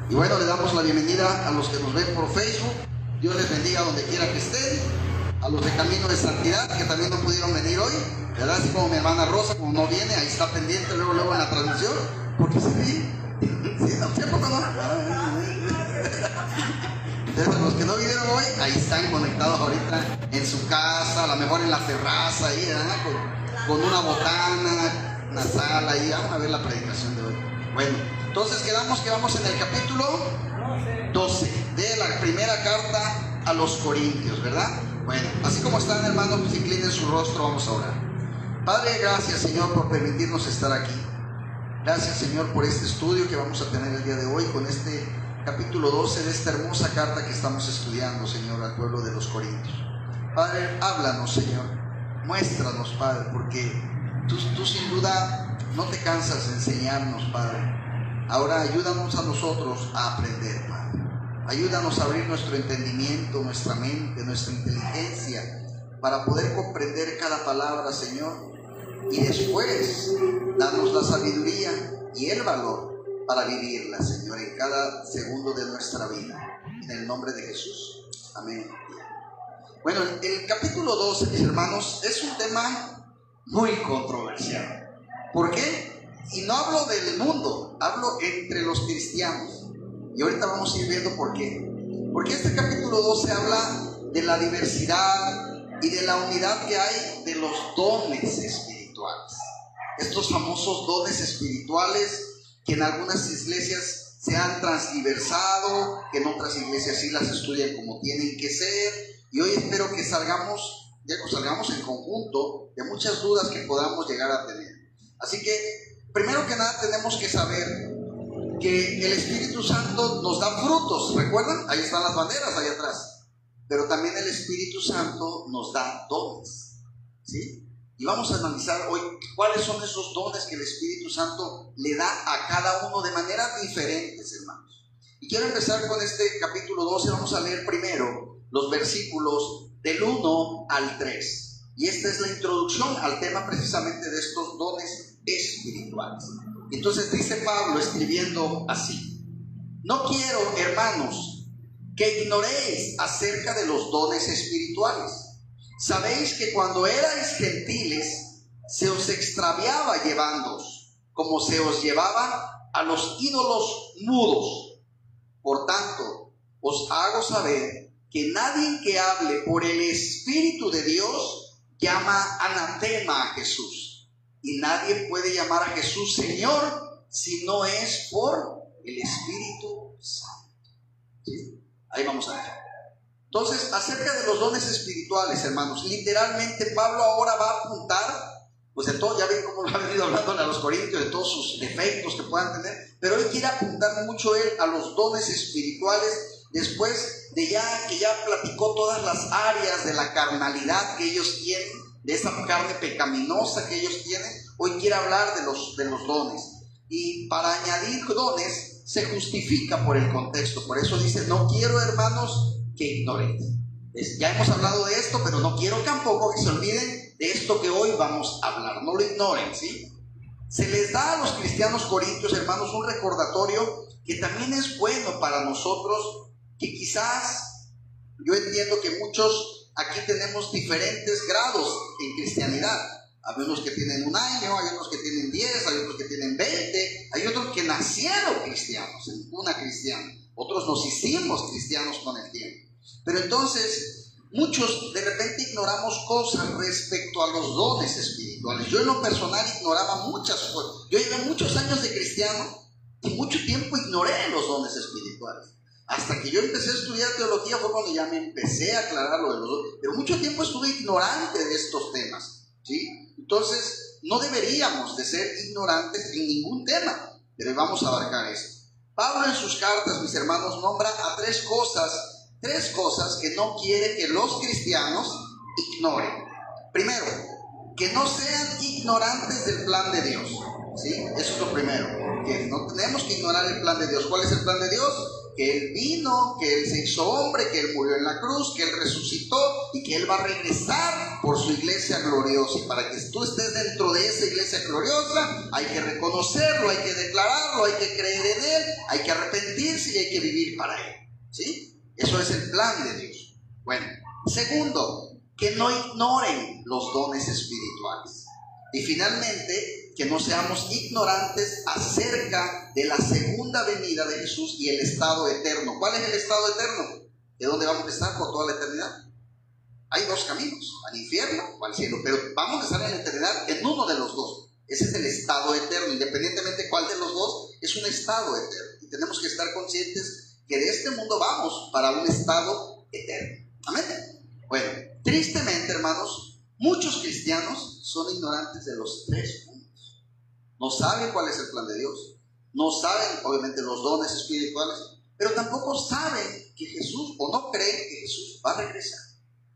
Y bueno, le damos la bienvenida a los que nos ven por Facebook. Dios les bendiga donde quiera que estén. A los de Camino de Santidad, que también no pudieron venir hoy, ¿verdad? Así como mi hermana Rosa, como no viene, ahí está pendiente luego en la transmisión, porque se ríe. ¿Sí? ¿A poco no? Entonces, los que no vinieron hoy, ahí están conectados ahorita en su casa, a lo mejor en la terraza, ahí, ¿verdad? Con una botana, una sala, ahí. Vamos a ver la predicación de hoy. Bueno, entonces quedamos que vamos en el capítulo 12 de la primera carta a los Corintios, ¿verdad? Bueno, así como están, hermanos, pues inclinen su rostro, vamos a orar. Padre, gracias, Señor, por permitirnos estar aquí. Gracias, Señor, por este estudio que vamos a tener el día de hoy con este capítulo 12 de esta hermosa carta que estamos estudiando, Señor, al pueblo de los Corintios. Padre, háblanos, Señor. Muéstranos, Padre, porque tú sin duda no te cansas de enseñarnos, Padre. Ahora ayúdanos a nosotros a aprender, Padre. Ayúdanos a abrir nuestro entendimiento, nuestra mente, nuestra inteligencia, para poder comprender cada palabra, Señor. Y después, danos la sabiduría y el valor para vivirla, Señor, en cada segundo de nuestra vida. En el nombre de Jesús. Amén. Bueno, el capítulo 12, mis hermanos, es un tema muy controversial. ¿Por qué? Y no hablo del mundo, hablo entre los cristianos. Y ahorita vamos a ir viendo por qué. Porque este capítulo 12 habla de la diversidad y de la unidad que hay de los dones espirituales. Estos famosos dones espirituales que en algunas iglesias se han transgiversado, que en otras iglesias sí las estudian como tienen que ser. Y hoy espero que salgamos en conjunto de muchas dudas que podamos llegar a tener. Así que, primero que nada, tenemos que saber que el Espíritu Santo nos da frutos. ¿Recuerdan? Ahí están las banderas, ahí atrás. Pero también el Espíritu Santo nos da dones, ¿sí? Y vamos a analizar hoy cuáles son esos dones que el Espíritu Santo le da a cada uno de maneras diferentes, hermanos. Y quiero empezar con este capítulo 12. Vamos a leer primero los versículos del 1 al 3. Y esta es la introducción al tema precisamente de estos dones espirituales. Entonces dice Pablo escribiendo así: no quiero, hermanos, que ignoréis acerca de los dones espirituales. Sabéis que cuando erais gentiles se os extraviaba llevándoos, como se os llevaba a los ídolos mudos. Por tanto, os hago saber que nadie que hable por el Espíritu de Dios llama anatema a Jesús. Y nadie puede llamar a Jesús Señor si no es por el Espíritu Santo. ¿Sí? Ahí vamos a ver. Entonces, acerca de los dones espirituales, hermanos, literalmente Pablo ahora va a apuntar, pues de todo, ya ven cómo lo ha venido hablando a los Corintios, de todos sus defectos que puedan tener, pero hoy quiere apuntar mucho él a los dones espirituales, después de que ya platicó todas las áreas de la carnalidad que ellos tienen, de esa carne pecaminosa que ellos tienen. Hoy quiere hablar de los dones. Y para añadir dones se justifica por el contexto. Por eso dice: no quiero, hermanos, que ignoréis. Ya hemos hablado de esto, pero no quiero tampoco que se olviden de esto que hoy vamos a hablar. No lo ignoren, ¿sí? Se les da a los cristianos corintios, hermanos, un recordatorio que también es bueno para nosotros, que quizás yo entiendo que muchos aquí tenemos diferentes grados en cristianidad. Hay unos que tienen 1 año, hay otros que tienen 10, hay otros que tienen 20, hay otros que nacieron cristianos, en cuna cristiana. Otros nos hicimos cristianos con el tiempo. Pero entonces, muchos de repente ignoramos cosas respecto a los dones espirituales. Yo en lo personal ignoraba muchas cosas. Yo llevé muchos años de cristiano y mucho tiempo ignoré los dones espirituales. Hasta que yo empecé a estudiar teología fue cuando ya me empecé a aclarar lo de los dones. Pero mucho tiempo estuve ignorante de estos temas, ¿sí? Entonces, no deberíamos de ser ignorantes en ningún tema, pero vamos a abarcar esto. Pablo en sus cartas, mis hermanos, nombra a tres cosas que no quiere que los cristianos ignoren. Primero, que no sean ignorantes del plan de Dios, ¿sí? Eso es lo primero, que no tenemos que ignorar el plan de Dios. ¿Cuál es el plan de Dios? que Él vino, que Él se hizo hombre, que Él murió en la cruz, que Él resucitó y que Él va a regresar por su iglesia gloriosa. Y para que tú estés dentro de esa iglesia gloriosa, hay que reconocerlo, hay que declararlo, hay que creer en Él, hay que arrepentirse y hay que vivir para Él. ¿Sí? Eso es el plan de Dios. Bueno, segundo, que no ignoren los dones espirituales. Y finalmente, que no seamos ignorantes acerca de la segunda venida de Jesús y el estado eterno. ¿Cuál es el estado eterno? ¿De dónde vamos a estar por toda la eternidad? Hay dos caminos, al infierno o al cielo, pero vamos a estar en la eternidad en uno de los dos. Ese es el estado eterno, independientemente de cuál de los dos, es un estado eterno. Y tenemos que estar conscientes que de este mundo vamos para un estado eterno. Amén. Bueno, tristemente, hermanos, muchos cristianos son ignorantes de los tres puntos. No saben cuál es el plan de Dios, no saben obviamente los dones espirituales, pero tampoco saben que Jesús, o no creen que Jesús va a regresar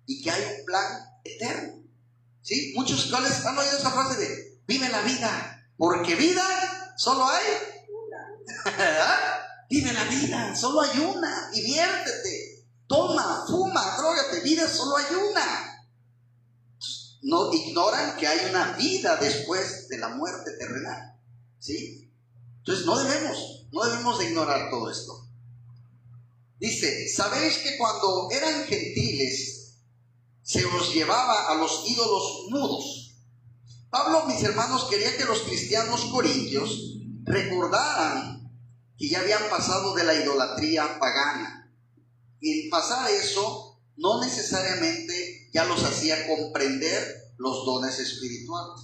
y que hay un plan eterno. ¿Sí? Muchos han oído esa frase de vive la vida, porque vida solo hay una. Vive la vida, solo hay una, diviértete, toma, fuma, drógate, vida solo hay una. No ignoran que hay una vida después de la muerte terrenal. ¿Sí? Entonces no debemos de ignorar todo esto. Dice, ¿sabéis que cuando eran gentiles se os llevaba a los ídolos mudos? Pablo, mis hermanos, quería que los cristianos corintios recordaran que ya habían pasado de la idolatría pagana. Y el pasar eso no necesariamente ya los hacía comprender los dones espirituales.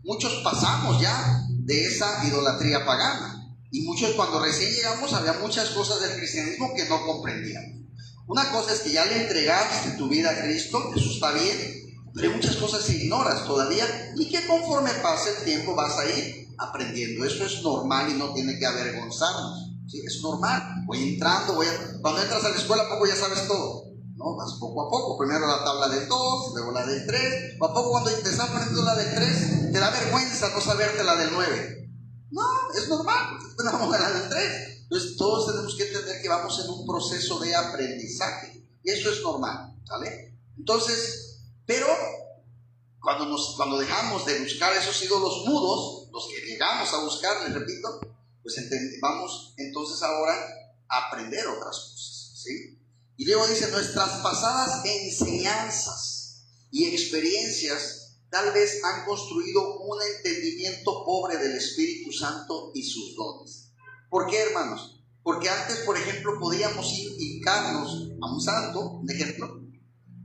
Muchos pasamos ya de esa idolatría pagana. Y muchos, cuando recién llegamos, había muchas cosas del cristianismo que no comprendíamos. Una cosa es que ya le entregaste tu vida a Cristo, eso está bien, pero hay muchas cosas que ignoras todavía y que conforme pase el tiempo vas a ir aprendiendo. Eso es normal y no tiene que avergonzarnos. ¿Sí? Es normal. Cuando entras a la escuela, poco ya sabes todo. No, vas poco a poco. Primero la tabla del 2, luego la del 3. ¿A poco cuando te estás aprendiendo la del 3, te da vergüenza no saberte la del 9? No, es normal, porque tenemos la del 3. Entonces todos tenemos que entender que vamos en un proceso de aprendizaje. Y eso es normal, ¿vale? Entonces, pero cuando dejamos de buscar esos ídolos mudos, los que llegamos a buscar, les repito, pues vamos entonces ahora a aprender otras cosas, ¿sí? Y luego dice, nuestras pasadas enseñanzas y experiencias tal vez han construido un entendimiento pobre del Espíritu Santo y sus dones. ¿Por qué, hermanos? Porque antes, por ejemplo, podíamos hincarnos a un santo, un ejemplo,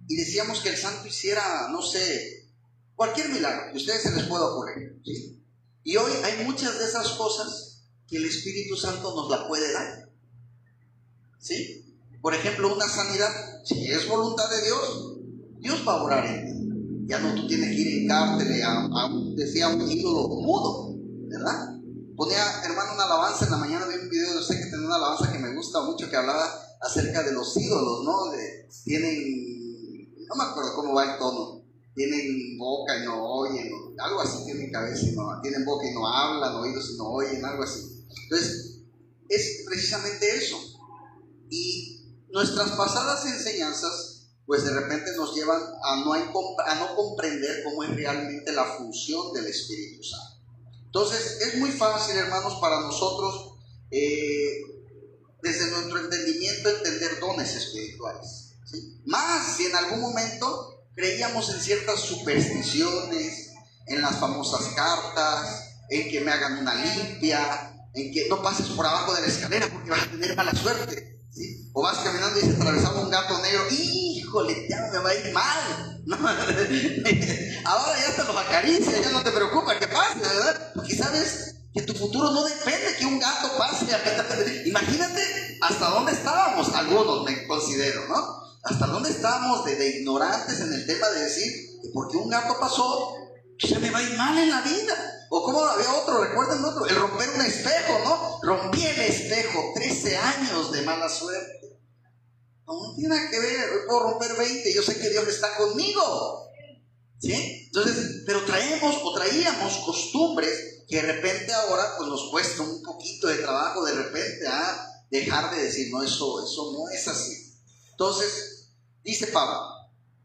y decíamos que el santo hiciera, no sé, cualquier milagro que a ustedes se les pueda ocurrir, ¿sí? Y hoy hay muchas de esas cosas que el Espíritu Santo nos la puede dar, ¿sí? Por ejemplo, una sanidad, si es voluntad de Dios, Dios va a orar en ti. Ya no tú tienes que ir a hincártele decía un ídolo mudo, ¿verdad? Ponía, hermano, una alabanza en la mañana, vi un video de usted que tenía una alabanza que me gusta mucho, que hablaba acerca de los ídolos, ¿no? No me acuerdo cómo va el tono. Tienen boca y no oyen, algo así, tienen cabeza y no, tienen boca y no hablan, oídos y no oyen, algo así. Entonces, es precisamente eso. Y nuestras pasadas enseñanzas, pues de repente nos llevan a no comprender cómo es realmente la función del Espíritu Santo. Entonces, es muy fácil, hermanos, para nosotros, desde nuestro entendimiento, entender dones espirituales, ¿sí? Más si en algún momento creíamos en ciertas supersticiones, en las famosas cartas, en que me hagan una limpia, en que no pases por abajo de la escalera porque vas a tener mala suerte, ¿sí? O vas caminando y se atravesaba un gato negro, híjole, ya me va a ir mal, ¿no? Ahora ya te los acaricia, ya no te preocupa que pase, ¿verdad? Porque sabes que tu futuro no depende que un gato pase. Imagínate hasta dónde estábamos, algunos me considero, ¿no? Hasta dónde estábamos de ignorantes en el tema de decir que porque un gato pasó, ya me va a ir mal en la vida. O como había otro, recuerden otro, el romper un espejo, ¿no? Rompí el espejo, 13 años de mala suerte. No tiene nada que ver, hoy puedo romper 20, yo sé que Dios está conmigo, ¿sí? Entonces, pero traíamos costumbres que de repente ahora pues nos cuesta un poquito de trabajo de repente, dejar de decir, no, eso no es así. Entonces, dice Pablo,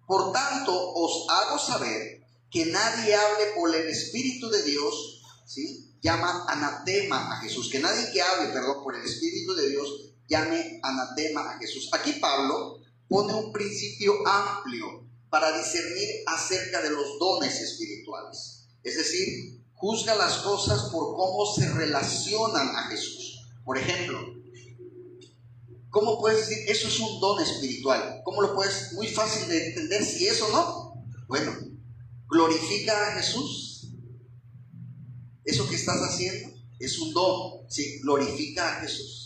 por tanto os hago saber que nadie hable por el Espíritu de Dios, ¿sí? Llama anatema a Jesús, que nadie que hable, por el Espíritu de Dios llame anatema a Jesús. Aquí Pablo pone un principio amplio para discernir acerca de los dones espirituales. Es decir, juzga las cosas por cómo se relacionan a Jesús. Por ejemplo, ¿cómo puedes decir eso es un don espiritual? ¿Cómo lo puedes? Muy fácil de entender si eso no. Bueno, glorifica a Jesús. Eso que estás haciendo es un don. Sí, glorifica a Jesús.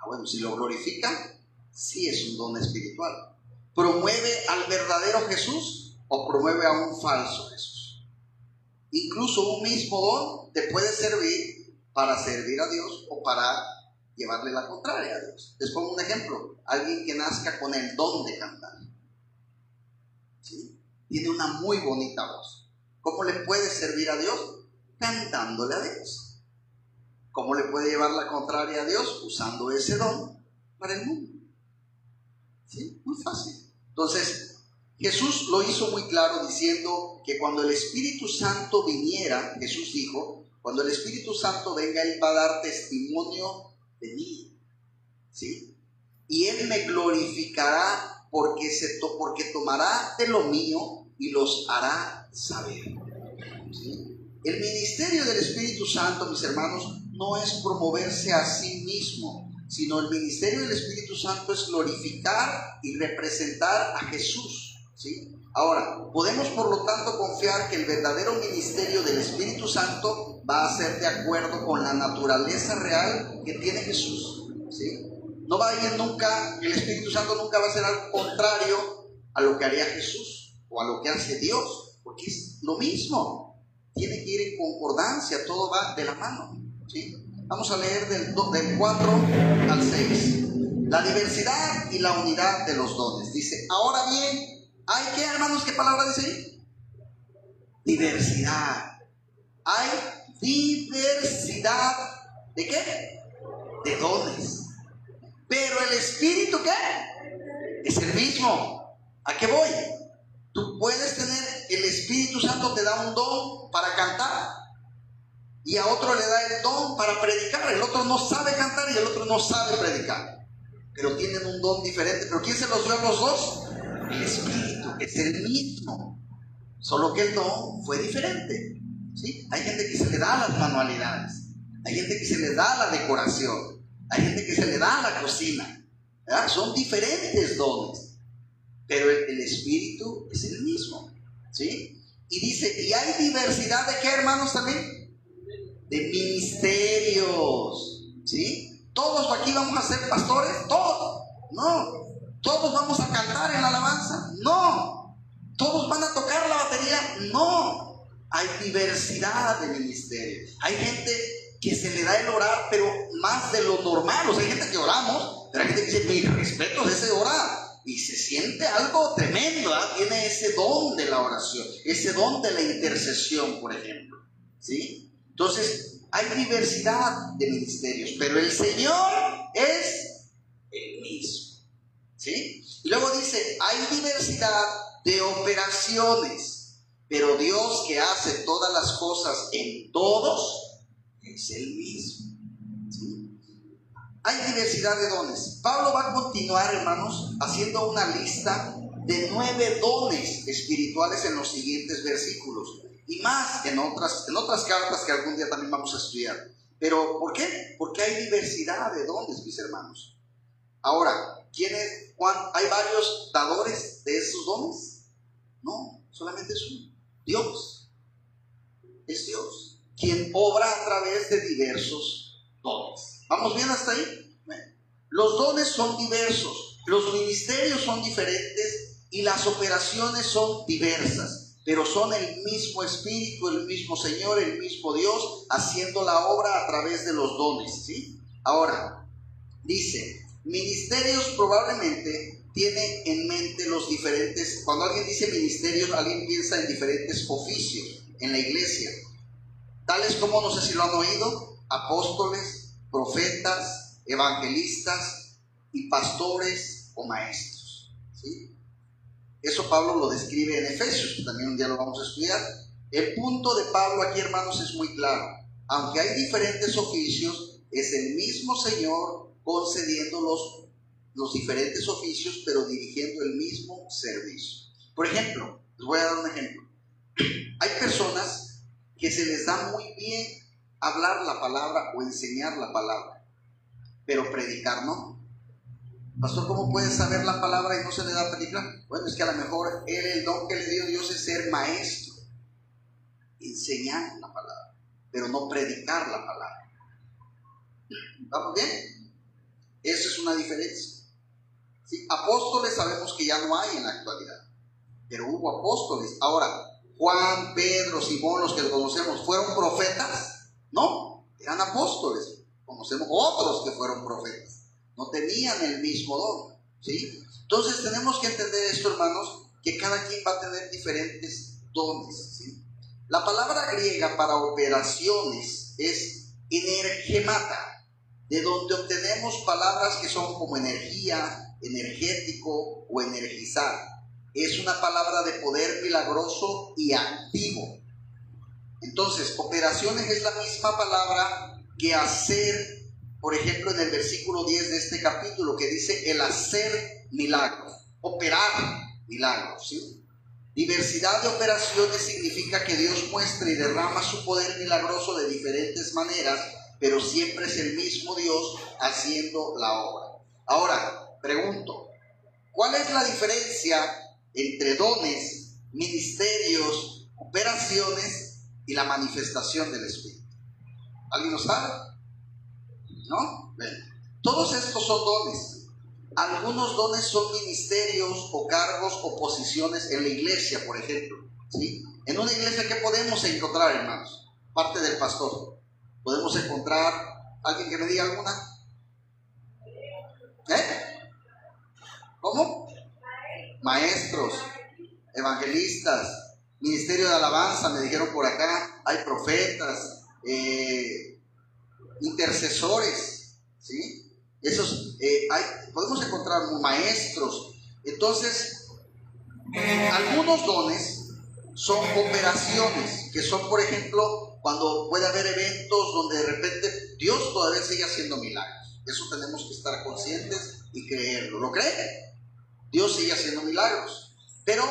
Bueno, si lo glorifica, sí es un don espiritual. ¿Promueve al verdadero Jesús o promueve a un falso Jesús? Incluso un mismo don te puede servir para servir a Dios o para llevarle la contraria a Dios. Les pongo un ejemplo. Alguien que nazca con el don de cantar, ¿sí? Tiene una muy bonita voz. ¿Cómo le puede servir a Dios? Cantándole a Dios. ¿Cómo le puede llevar la contraria a Dios? Usando ese don para el mundo. ¿Sí? Muy fácil. Entonces, Jesús lo hizo muy claro diciendo que cuando el Espíritu Santo viniera, Jesús dijo, cuando el Espíritu Santo venga, Él va a dar testimonio de mí. ¿Sí? Y Él me glorificará porque tomará de lo mío y los hará saber. ¿Sí? El ministerio del Espíritu Santo, mis hermanos, no es promoverse a sí mismo, sino el ministerio del Espíritu Santo es glorificar y representar a Jesús, ¿sí? Ahora, podemos por lo tanto confiar que el verdadero ministerio del Espíritu Santo va a ser de acuerdo con la naturaleza real que tiene Jesús, ¿sí? No va a ir nunca, el Espíritu Santo nunca va a ser algo contrario a lo que haría Jesús o a lo que hace Dios, porque es lo mismo. Tiene que ir en concordancia, todo va de la mano, ¿sí? Vamos a leer del 4 al 6. La diversidad y la unidad de los dones. Dice, ahora bien, ¿hay qué, hermanos? ¿Qué palabra dice ahí? Diversidad. Hay diversidad ¿de qué? De dones. Pero el Espíritu, ¿qué? Es el mismo. ¿A qué voy? Tú puedes tener, el Espíritu Santo te da un don para cantar y a otro le da el don para predicar. El otro no sabe cantar y el otro no sabe predicar, pero tienen un don diferente. ¿Pero quién se los dio a los dos? El Espíritu, es el mismo, solo que el don fue diferente, ¿sí? Hay gente que se le da las manualidades, hay gente que se le da la decoración, hay gente que se le da la cocina, ¿verdad? Son diferentes dones. Pero el Espíritu es el mismo, ¿sí? Y dice, y hay diversidad de qué, hermanos, también? De ministerios, ¿sí? ¿Todos aquí vamos a ser pastores? ¿Todos? No. ¿Todos vamos a cantar en la alabanza? No. ¿Todos van a tocar la batería? No. Hay diversidad de ministerios. Hay gente que se le da el orar, pero más de lo normal. O sea, hay gente que oramos, pero hay gente que dice, mira, respeto de ese orar. Y se siente algo tremendo, ¿eh? Tiene ese don de la oración, ese don de la intercesión, por ejemplo, ¿sí? Entonces, hay diversidad de ministerios, pero el Señor es el mismo, ¿sí? Y luego dice, hay diversidad de operaciones, pero Dios que hace todas las cosas en todos es el mismo, ¿sí? Hay diversidad de dones. Pablo va a continuar, hermanos, haciendo una lista de 9 dones espirituales en los siguientes versículos. Y más en otras cartas que algún día también vamos a estudiar. ¿Pero por qué? Porque hay diversidad de dones, mis hermanos. Ahora, ¿hay varios dadores de esos dones? No, solamente es uno. Dios. Es Dios quien obra a través de diversos dones. ¿Vamos bien hasta ahí? Bueno, los dones son diversos, los ministerios son diferentes y las operaciones son diversas, pero son el mismo Espíritu, el mismo Señor, el mismo Dios haciendo la obra a través de los dones, ¿sí? Ahora, dice, ministerios probablemente tiene en mente los diferentes, cuando alguien dice ministerios, alguien piensa en diferentes oficios en la iglesia, tales como, no sé si lo han oído, apóstoles, profetas, evangelistas y pastores o maestros, ¿sí? Eso Pablo lo describe en Efesios, que también un día lo vamos a estudiar. El punto de Pablo aquí, hermanos, es muy claro. Aunque hay diferentes oficios, es el mismo Señor concediendo los diferentes oficios, pero dirigiendo el mismo servicio. Por ejemplo, les voy a dar un ejemplo. Hay personas que se les da muy bien hablar la palabra o enseñar la palabra, pero predicar no. Pastor, ¿cómo puede saber la palabra y no se le da a predicar? Bueno, es que a lo mejor él, el don que le dio Dios es ser maestro, enseñar la palabra, pero no predicar la palabra. ¿Vamos bien? Eso es una diferencia. ¿Sí? Apóstoles sabemos que ya no hay en la actualidad, pero hubo apóstoles. Ahora, Juan, Pedro, Simón, los que conocemos, ¿fueron profetas? No, eran apóstoles. Conocemos otros que fueron profetas. No tenían el mismo don, ¿sí? Entonces tenemos que entender esto, hermanos, que cada quien va a tener diferentes dones, ¿sí? La palabra griega para operaciones es energemata, de donde obtenemos palabras que son como energía, energético o energizar. Es una palabra de poder milagroso y activo. Entonces, operaciones es la misma palabra que hacer. Por ejemplo, en el versículo 10 de este capítulo, que dice el hacer milagros, operar milagros, ¿sí? Diversidad de operaciones significa que Dios muestra y derrama su poder milagroso de diferentes maneras, pero siempre es el mismo Dios haciendo la obra. Ahora, pregunto, ¿cuál es la diferencia entre dones, ministerios, operaciones y la manifestación del Espíritu? ¿Alguien lo sabe? ¿No? Bueno, todos estos son dones. Algunos dones son ministerios o cargos o posiciones en la iglesia, por ejemplo, ¿sí? En una iglesia, ¿qué podemos encontrar, hermanos? Parte del pastor. ¿Podemos encontrar alguien que me diga alguna? ¿Cómo? Maestros, evangelistas, ministerio de alabanza, me dijeron por acá. Hay profetas, intercesores, ¿sí? Esos podemos encontrar maestros. Entonces, algunos dones son operaciones, que son, por ejemplo, cuando puede haber eventos donde de repente Dios todavía sigue haciendo milagros. Eso tenemos que estar conscientes y creerlo. ¿Lo creen? Dios sigue haciendo milagros, pero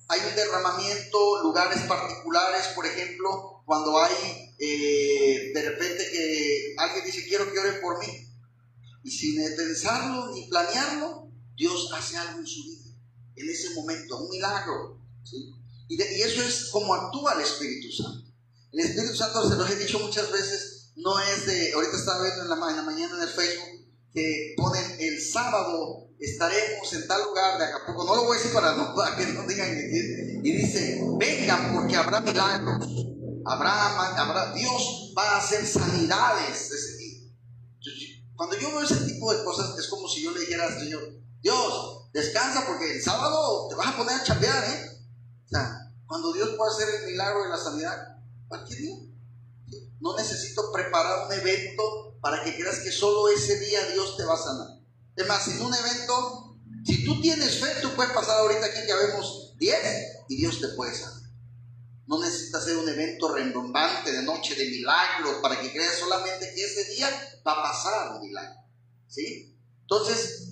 hay un derramamiento, lugares particulares, por ejemplo, cuando hay de repente que alguien dice, quiero que oren por mí, y sin pensarlo ni planearlo, Dios hace algo en su vida, en ese momento, un milagro, ¿sí? Y eso es como actúa el Espíritu Santo. El Espíritu Santo, se los he dicho muchas veces, no es de, ahorita estaba viendo en la mañana en el Facebook, que ponen el sábado estaremos en tal lugar de Acapulco, no lo voy a decir para que no digan, y dice, vengan porque habrá milagros, Dios va a hacer sanidades de ese tipo. Cuando yo veo ese tipo de cosas, es como si yo le dijera al Señor, Dios, descansa porque el sábado te vas a poner a chambear, O sea, cuando Dios puede hacer el milagro de la sanidad, cualquier día. No necesito preparar un evento para que creas que solo ese día Dios te va a sanar. Es más, en un evento, si tú tienes fe, tú puedes pasar ahorita aquí que vemos 10 y Dios te puede sanar. No necesitas hacer un evento redombante de noche de milagros para que creas solamente que ese día va a pasar un milagro, ¿sí? Entonces,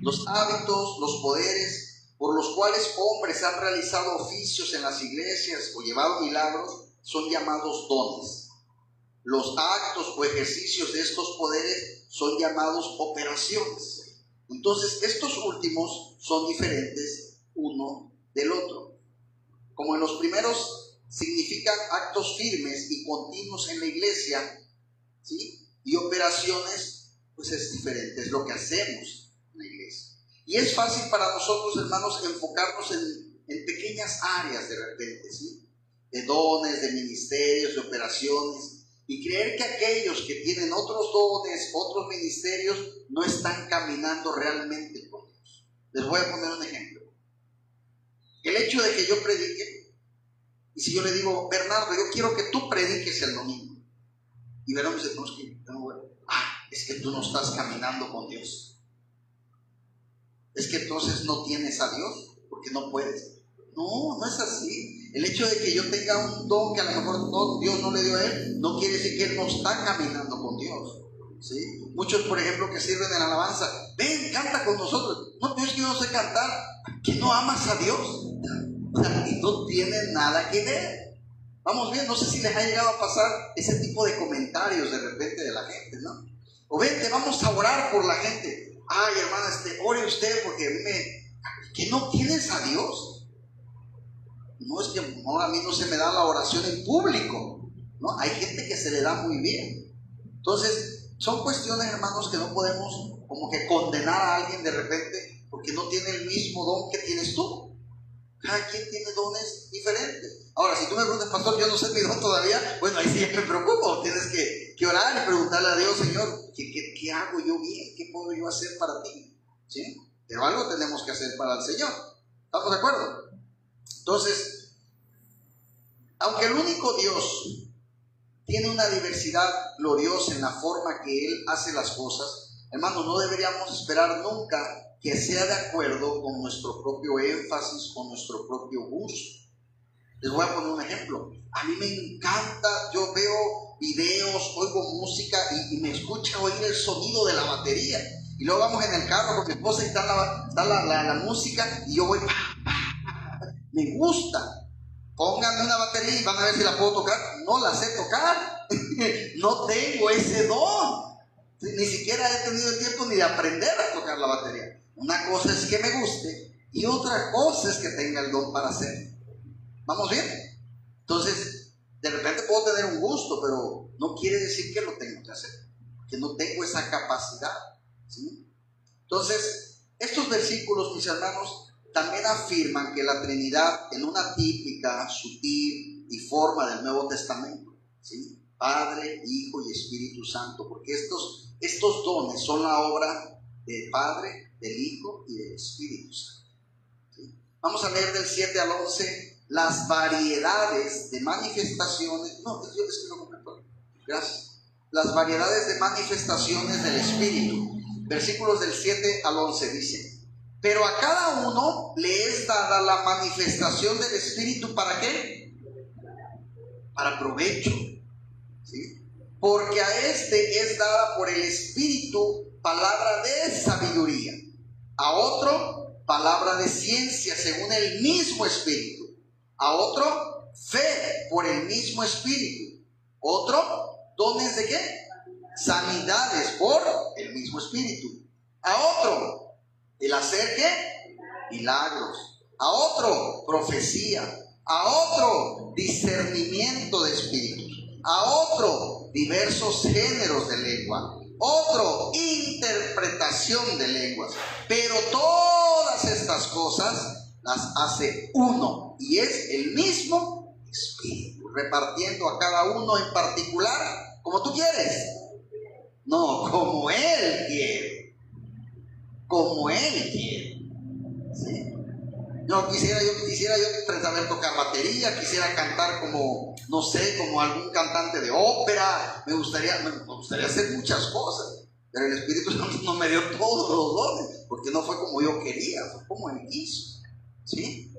los hábitos, los poderes por los cuales hombres han realizado oficios en las iglesias o llevado milagros son llamados dones. Los actos o ejercicios de estos poderes son llamados operaciones. Entonces, estos últimos son diferentes uno del otro. Como en los primeros significan actos firmes y continuos en la iglesia, ¿sí? Y operaciones, pues es diferente, es lo que hacemos en la iglesia. Y es fácil para nosotros, hermanos, enfocarnos en pequeñas áreas de repente, ¿sí? De dones, de ministerios, de operaciones, y creer que aquellos que tienen otros dones, otros ministerios, no están caminando realmente con Dios. Les voy a poner un ejemplo. El hecho de que yo predique, y si yo le digo, Bernardo, yo quiero que tú prediques el domingo, y Bernardo dice, no, es que no, es que tú no estás caminando con Dios. Es que entonces no tienes a Dios, porque no puedes. No, no es así. El hecho de que yo tenga un don que a lo mejor no, Dios no le dio a él, no quiere decir que él no está caminando con Dios. ¿Sí? Muchos, por ejemplo, que sirven en alabanza, ven, canta con nosotros. No, pero es que yo no sé cantar. ¿Que no amas a Dios? O sea, y no tiene nada que ver. Vamos bien, no sé si les ha llegado a pasar ese tipo de comentarios de repente de la gente, ¿no? O vente, vamos a orar por la gente. Ay, hermana, ore usted porque ¿que no tienes a Dios? No, es que no, a mí no se me da la oración en público, ¿no? Hay gente que se le da muy bien. Entonces, son cuestiones, hermanos, que no podemos como que condenar a alguien de repente porque no tiene el mismo don que tienes tú. Cada quien tiene dones diferentes. Ahora, si tú me preguntas, pastor, yo no sé mi don todavía, bueno, ahí sí me preocupo. Tienes que orar y preguntarle a Dios, Señor, ¿qué hago yo bien? ¿Qué puedo yo hacer para ti? ¿Sí? Pero algo tenemos que hacer para el Señor. ¿Estamos de acuerdo? Entonces, aunque el único Dios tiene una diversidad gloriosa en la forma que Él hace las cosas, hermanos, no deberíamos esperar nunca que sea de acuerdo con nuestro propio énfasis, con nuestro propio gusto. Les voy a poner un ejemplo. A mí me encanta, yo veo videos, oigo música y me escucha oír el sonido de la batería. Y luego vamos en el carro con mi esposa y está la música y yo voy, me gusta. Pónganme una batería y van a ver si la puedo tocar. No la sé tocar. No tengo ese don. Ni siquiera he tenido el tiempo ni de aprender a tocar la batería. Una cosa es que me guste y otra cosa es que tenga el don para hacer. ¿Vamos bien? Entonces, de repente puedo tener un gusto, pero no quiere decir que lo tengo que hacer, que no tengo esa capacidad, ¿sí? Entonces, estos versículos, mis hermanos, también afirman que la Trinidad en una típica, sutil y forma del Nuevo Testamento, ¿sí? Padre, Hijo y Espíritu Santo, porque estos dones son la obra del Padre, del Hijo y del Espíritu Santo, ¿sí? Vamos a leer del 7 al 11 las variedades de manifestaciones. No, yo les quiero comentar. Gracias. Las variedades de manifestaciones del Espíritu. Versículos del 7 al 11 dice: pero a cada uno le es dada la manifestación del Espíritu, ¿para qué? Para provecho, ¿sí? Porque a este es dada por el Espíritu palabra de sabiduría, a otro palabra de ciencia según el mismo Espíritu, a otro fe por el mismo Espíritu, otro dones de ¿qué? Sanidades por el mismo Espíritu, a otro el hacer ¿qué? Milagros, a otro profecía, a otro discernimiento de espíritus, a otro diversos géneros de lengua, otro interpretación de lenguas. Pero todas estas cosas las hace uno, y es el mismo Espíritu, repartiendo a cada uno en particular como tú quieres, no como Él quiere, como Él quiere, ¿sí? No, quisiera yo saber tocar batería, quisiera cantar como, no sé, como algún cantante de ópera, me gustaría hacer muchas cosas, pero el Espíritu Santo no me dio todos los dones, porque no fue como yo quería, fue como Él quiso, ¿sí?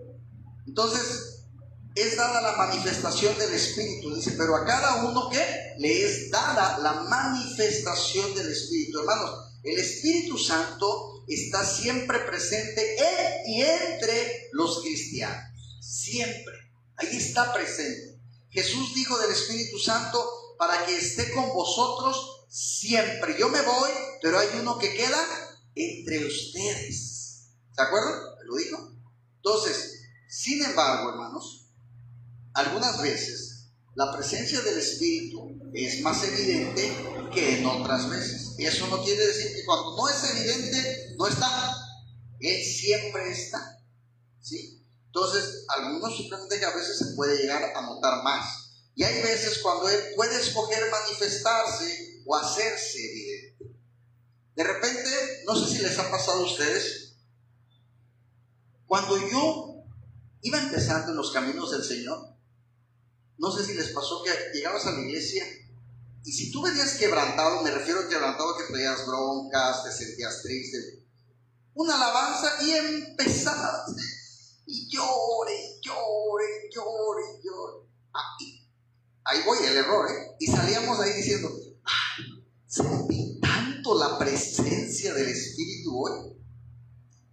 Entonces, es dada la manifestación del Espíritu, dice, pero a cada uno que le es dada la manifestación del Espíritu. Hermanos, el Espíritu Santo está siempre presente en y entre los cristianos, siempre, ahí está presente. Jesús dijo del Espíritu Santo, para que esté con vosotros siempre. Yo me voy, pero hay uno que queda entre ustedes. ¿Se acuerdan? ¿Lo dijo? Entonces, sin embargo, hermanos, algunas veces la presencia del Espíritu es más evidente que en otras veces. Eso no quiere decir que cuando no es evidente, no está. Él siempre está, ¿sí? Entonces, algunos simplemente que a veces se puede llegar a notar más. Y hay veces cuando Él puede escoger manifestarse o hacerse evidente. De repente, no sé si les ha pasado a ustedes, cuando yo iba empezando en los caminos del Señor, no sé si les pasó que llegabas a la iglesia Y si tú venías quebrantado, me refiero a quebrantado que traías broncas, te sentías triste, una alabanza y empezabas y llore. Ahí voy, el error, ¿eh? Y salíamos ahí diciendo, sentí tanto la presencia del Espíritu hoy.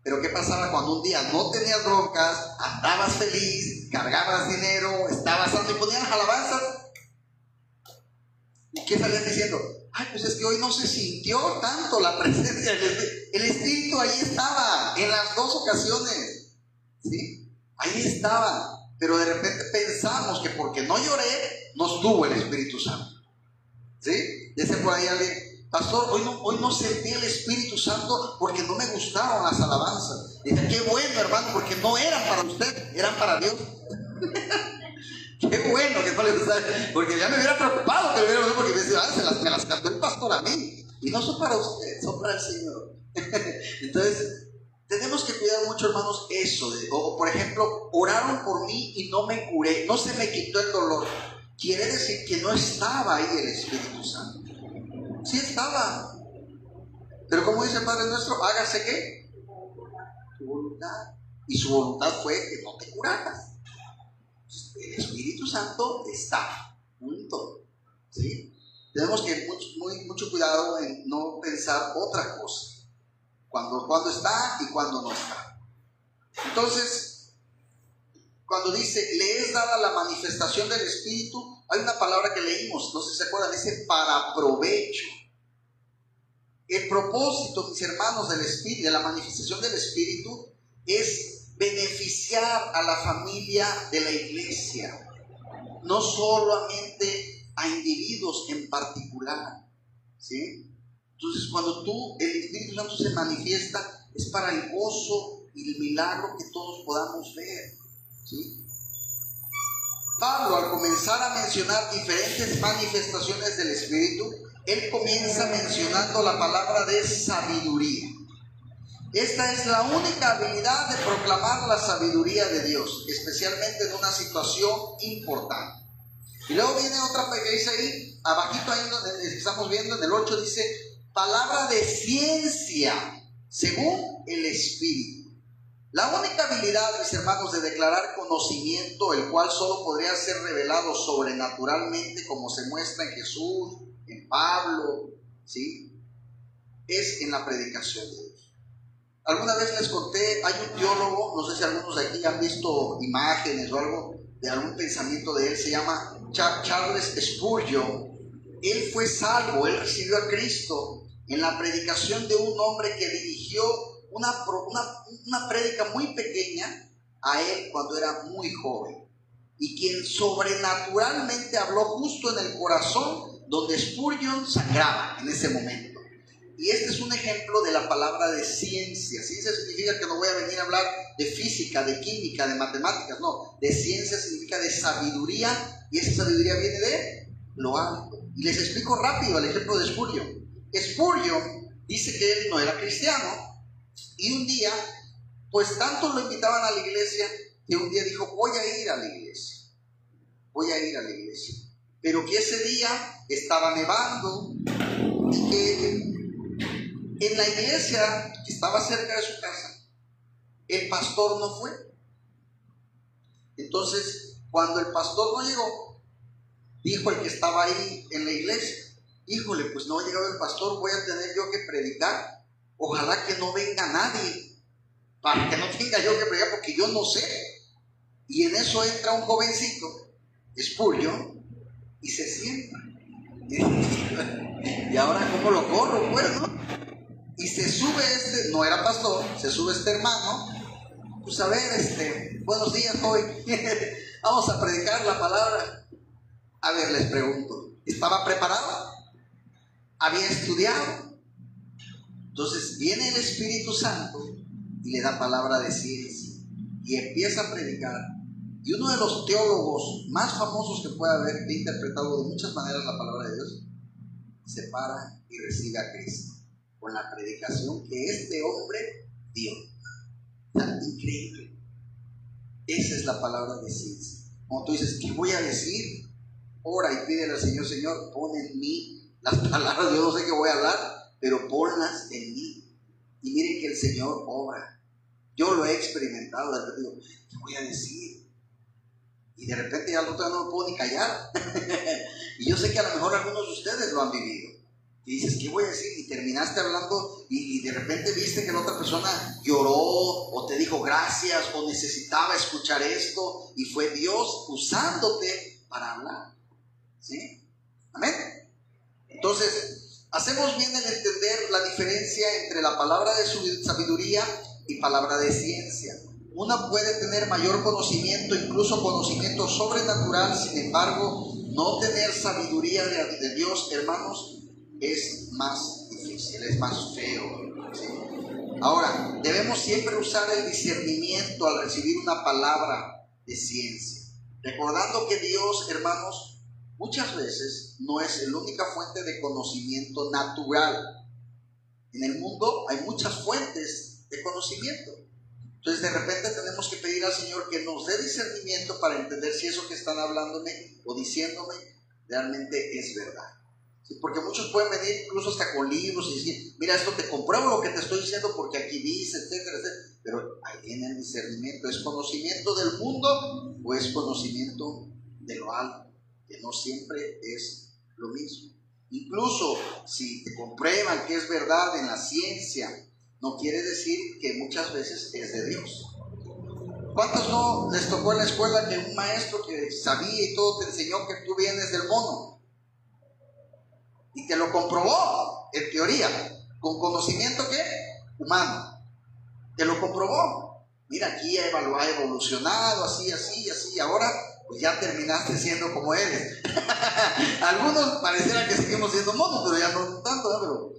Pero ¿qué pasaba cuando un día no tenías broncas, andabas feliz, cargabas dinero, estabas sano y ponías alabanzas? ¿Y qué salías diciendo? Ay, pues es que hoy no se sintió tanto la presencia del Espíritu. El Espíritu ahí estaba, en las dos ocasiones, ¿sí? Ahí estaba. Pero de repente pensamos que porque no lloré, no estuvo el Espíritu Santo, ¿sí? Dice por ahí alguien, pastor, hoy no sentí el Espíritu Santo porque no me gustaron las alabanzas. Dice, qué bueno, hermano, porque no eran para usted, eran para Dios. Qué bueno que no le gustaron, porque ya me hubiera preocupado que me hubiera, porque me decía, me las cantó el pastor a mí, y no son para usted, son para el Señor. Entonces, tenemos que cuidar mucho, hermanos, eso. O por ejemplo, oraron por mí y no me curé, no se me quitó el dolor. Quiere decir que no estaba ahí el Espíritu Santo. Sí estaba. Pero como dice el Padre nuestro, hágase ¿qué? Tu voluntad. Y su voluntad fue que no te curaras. El Espíritu Santo está. Punto. ¿Sí? Tenemos que mucho cuidado en no pensar otra cosa. Cuando está y cuando no está. Entonces, cuando dice, le es dada la manifestación del Espíritu, hay una palabra que leímos, no sé si se acuerdan, dice para provecho. El propósito, mis hermanos, del Espíritu, de la manifestación del Espíritu, es beneficiar a la familia de la iglesia, no solamente a individuos en particular, ¿sí? Entonces, cuando el Espíritu Santo se manifiesta, es para el gozo y el milagro que todos podamos ver, ¿sí? Pablo, al comenzar a mencionar diferentes manifestaciones del Espíritu, él comienza mencionando la palabra de sabiduría. Esta es la única habilidad de proclamar la sabiduría de Dios, especialmente en una situación importante. Y luego viene otra que dice ahí, abajito ahí donde estamos viendo, en el 8 dice, palabra de ciencia, según el Espíritu. La única habilidad, mis hermanos, de declarar conocimiento, el cual solo podría ser revelado sobrenaturalmente, como se muestra en Jesús, en Pablo, ¿sí?, es en la predicación de Dios. Alguna vez les conté, hay un teólogo, no sé si algunos de aquí han visto imágenes o algo de algún pensamiento de él, se llama Charles Spurgeon. Él fue salvo, él recibió a Cristo en la predicación de un hombre que dirigió una prédica muy pequeña a él cuando era muy joven, y quien sobrenaturalmente habló justo en el corazón donde Spurgeon sangraba en ese momento. Y este es un ejemplo de la palabra de ciencia. Ciencia significa que no voy a venir a hablar de física, de química, de matemáticas, no. De ciencia significa de sabiduría, y esa sabiduría viene de lo alto. Y les explico rápido el ejemplo de Spurgeon. Spurgeon dice que él no era cristiano, y un día, pues tanto lo invitaban a la iglesia, que un día dijo, voy a ir a la iglesia. Pero que ese día estaba nevando, y que en la iglesia que estaba cerca de su casa, el pastor no fue. Entonces, cuando el pastor no llegó, dijo el que estaba ahí en la iglesia, híjole, pues no ha llegado el pastor, voy a tener yo que predicar. Ojalá que no venga nadie, para que no tenga yo que predicar, porque yo no sé. Y en eso entra un jovencito, Spurgeon, y se sienta. Y ahora, ¿cómo lo corro? Pues, ¿no? Y se sube no era pastor, se sube este hermano, pues a ver, buenos días, joven, vamos a predicar la palabra. A ver, les pregunto, ¿estaba preparado? ¿Había estudiado? Entonces viene el Espíritu Santo y le da palabra de ciencia y empieza a predicar. Y uno de los teólogos más famosos que puede haber interpretado de muchas maneras la palabra de Dios, se para y recibe a Cristo con la predicación que este hombre dio. Tan increíble. Esa es la palabra de ciencia. Cuando tú dices, ¿qué voy a decir? ora y pídele al Señor, Señor, pon en mí las palabras, yo no sé qué voy a hablar, pero ponlas en mí. Y miren que el Señor obra. Yo lo he experimentado, de repente digo, ¿qué voy a decir? Y de repente ya al otro día no me puedo ni callar. Y yo sé que a lo mejor algunos de ustedes lo han vivido. Y dices, ¿qué voy a decir? Y terminaste hablando y de repente viste que la otra persona lloró o te dijo gracias o necesitaba escuchar esto y fue Dios usándote para hablar. ¿Sí? Amén. Entonces, hacemos bien en entender la diferencia entre la palabra de sabiduría y palabra de ciencia. Una puede tener mayor conocimiento, incluso conocimiento sobrenatural, sin embargo, no tener sabiduría de Dios, hermanos, es más difícil, es más feo. ¿Sí? Ahora, debemos siempre usar el discernimiento al recibir una palabra de ciencia, recordando que Dios, hermanos, muchas veces no es la única fuente de conocimiento natural. En el mundo hay muchas fuentes de conocimiento. Entonces de repente tenemos que pedir al Señor que nos dé discernimiento para entender si eso que están hablándome o diciéndome realmente es verdad. ¿Sí? Porque muchos pueden venir incluso hasta con libros y decir, mira, esto te compruebo lo que te estoy diciendo porque aquí dice, etcétera, etcétera. Pero ahí viene el discernimiento. ¿Es conocimiento del mundo o es conocimiento de lo alto? Que no siempre es lo mismo. Incluso si te comprueban que es verdad en la ciencia, no quiere decir que muchas veces es de Dios. ¿Cuántos no les tocó en la escuela que un maestro que sabía y todo te enseñó que tú vienes del mono? Y te lo comprobó, en teoría, con conocimiento ¿qué? Humano. Te lo comprobó. Mira, aquí ha evolucionado, así, así, así. Ahora, pues ya terminaste siendo como eres. Algunos pareciera que seguimos siendo monos, pero ya no tanto, ¿no? Pero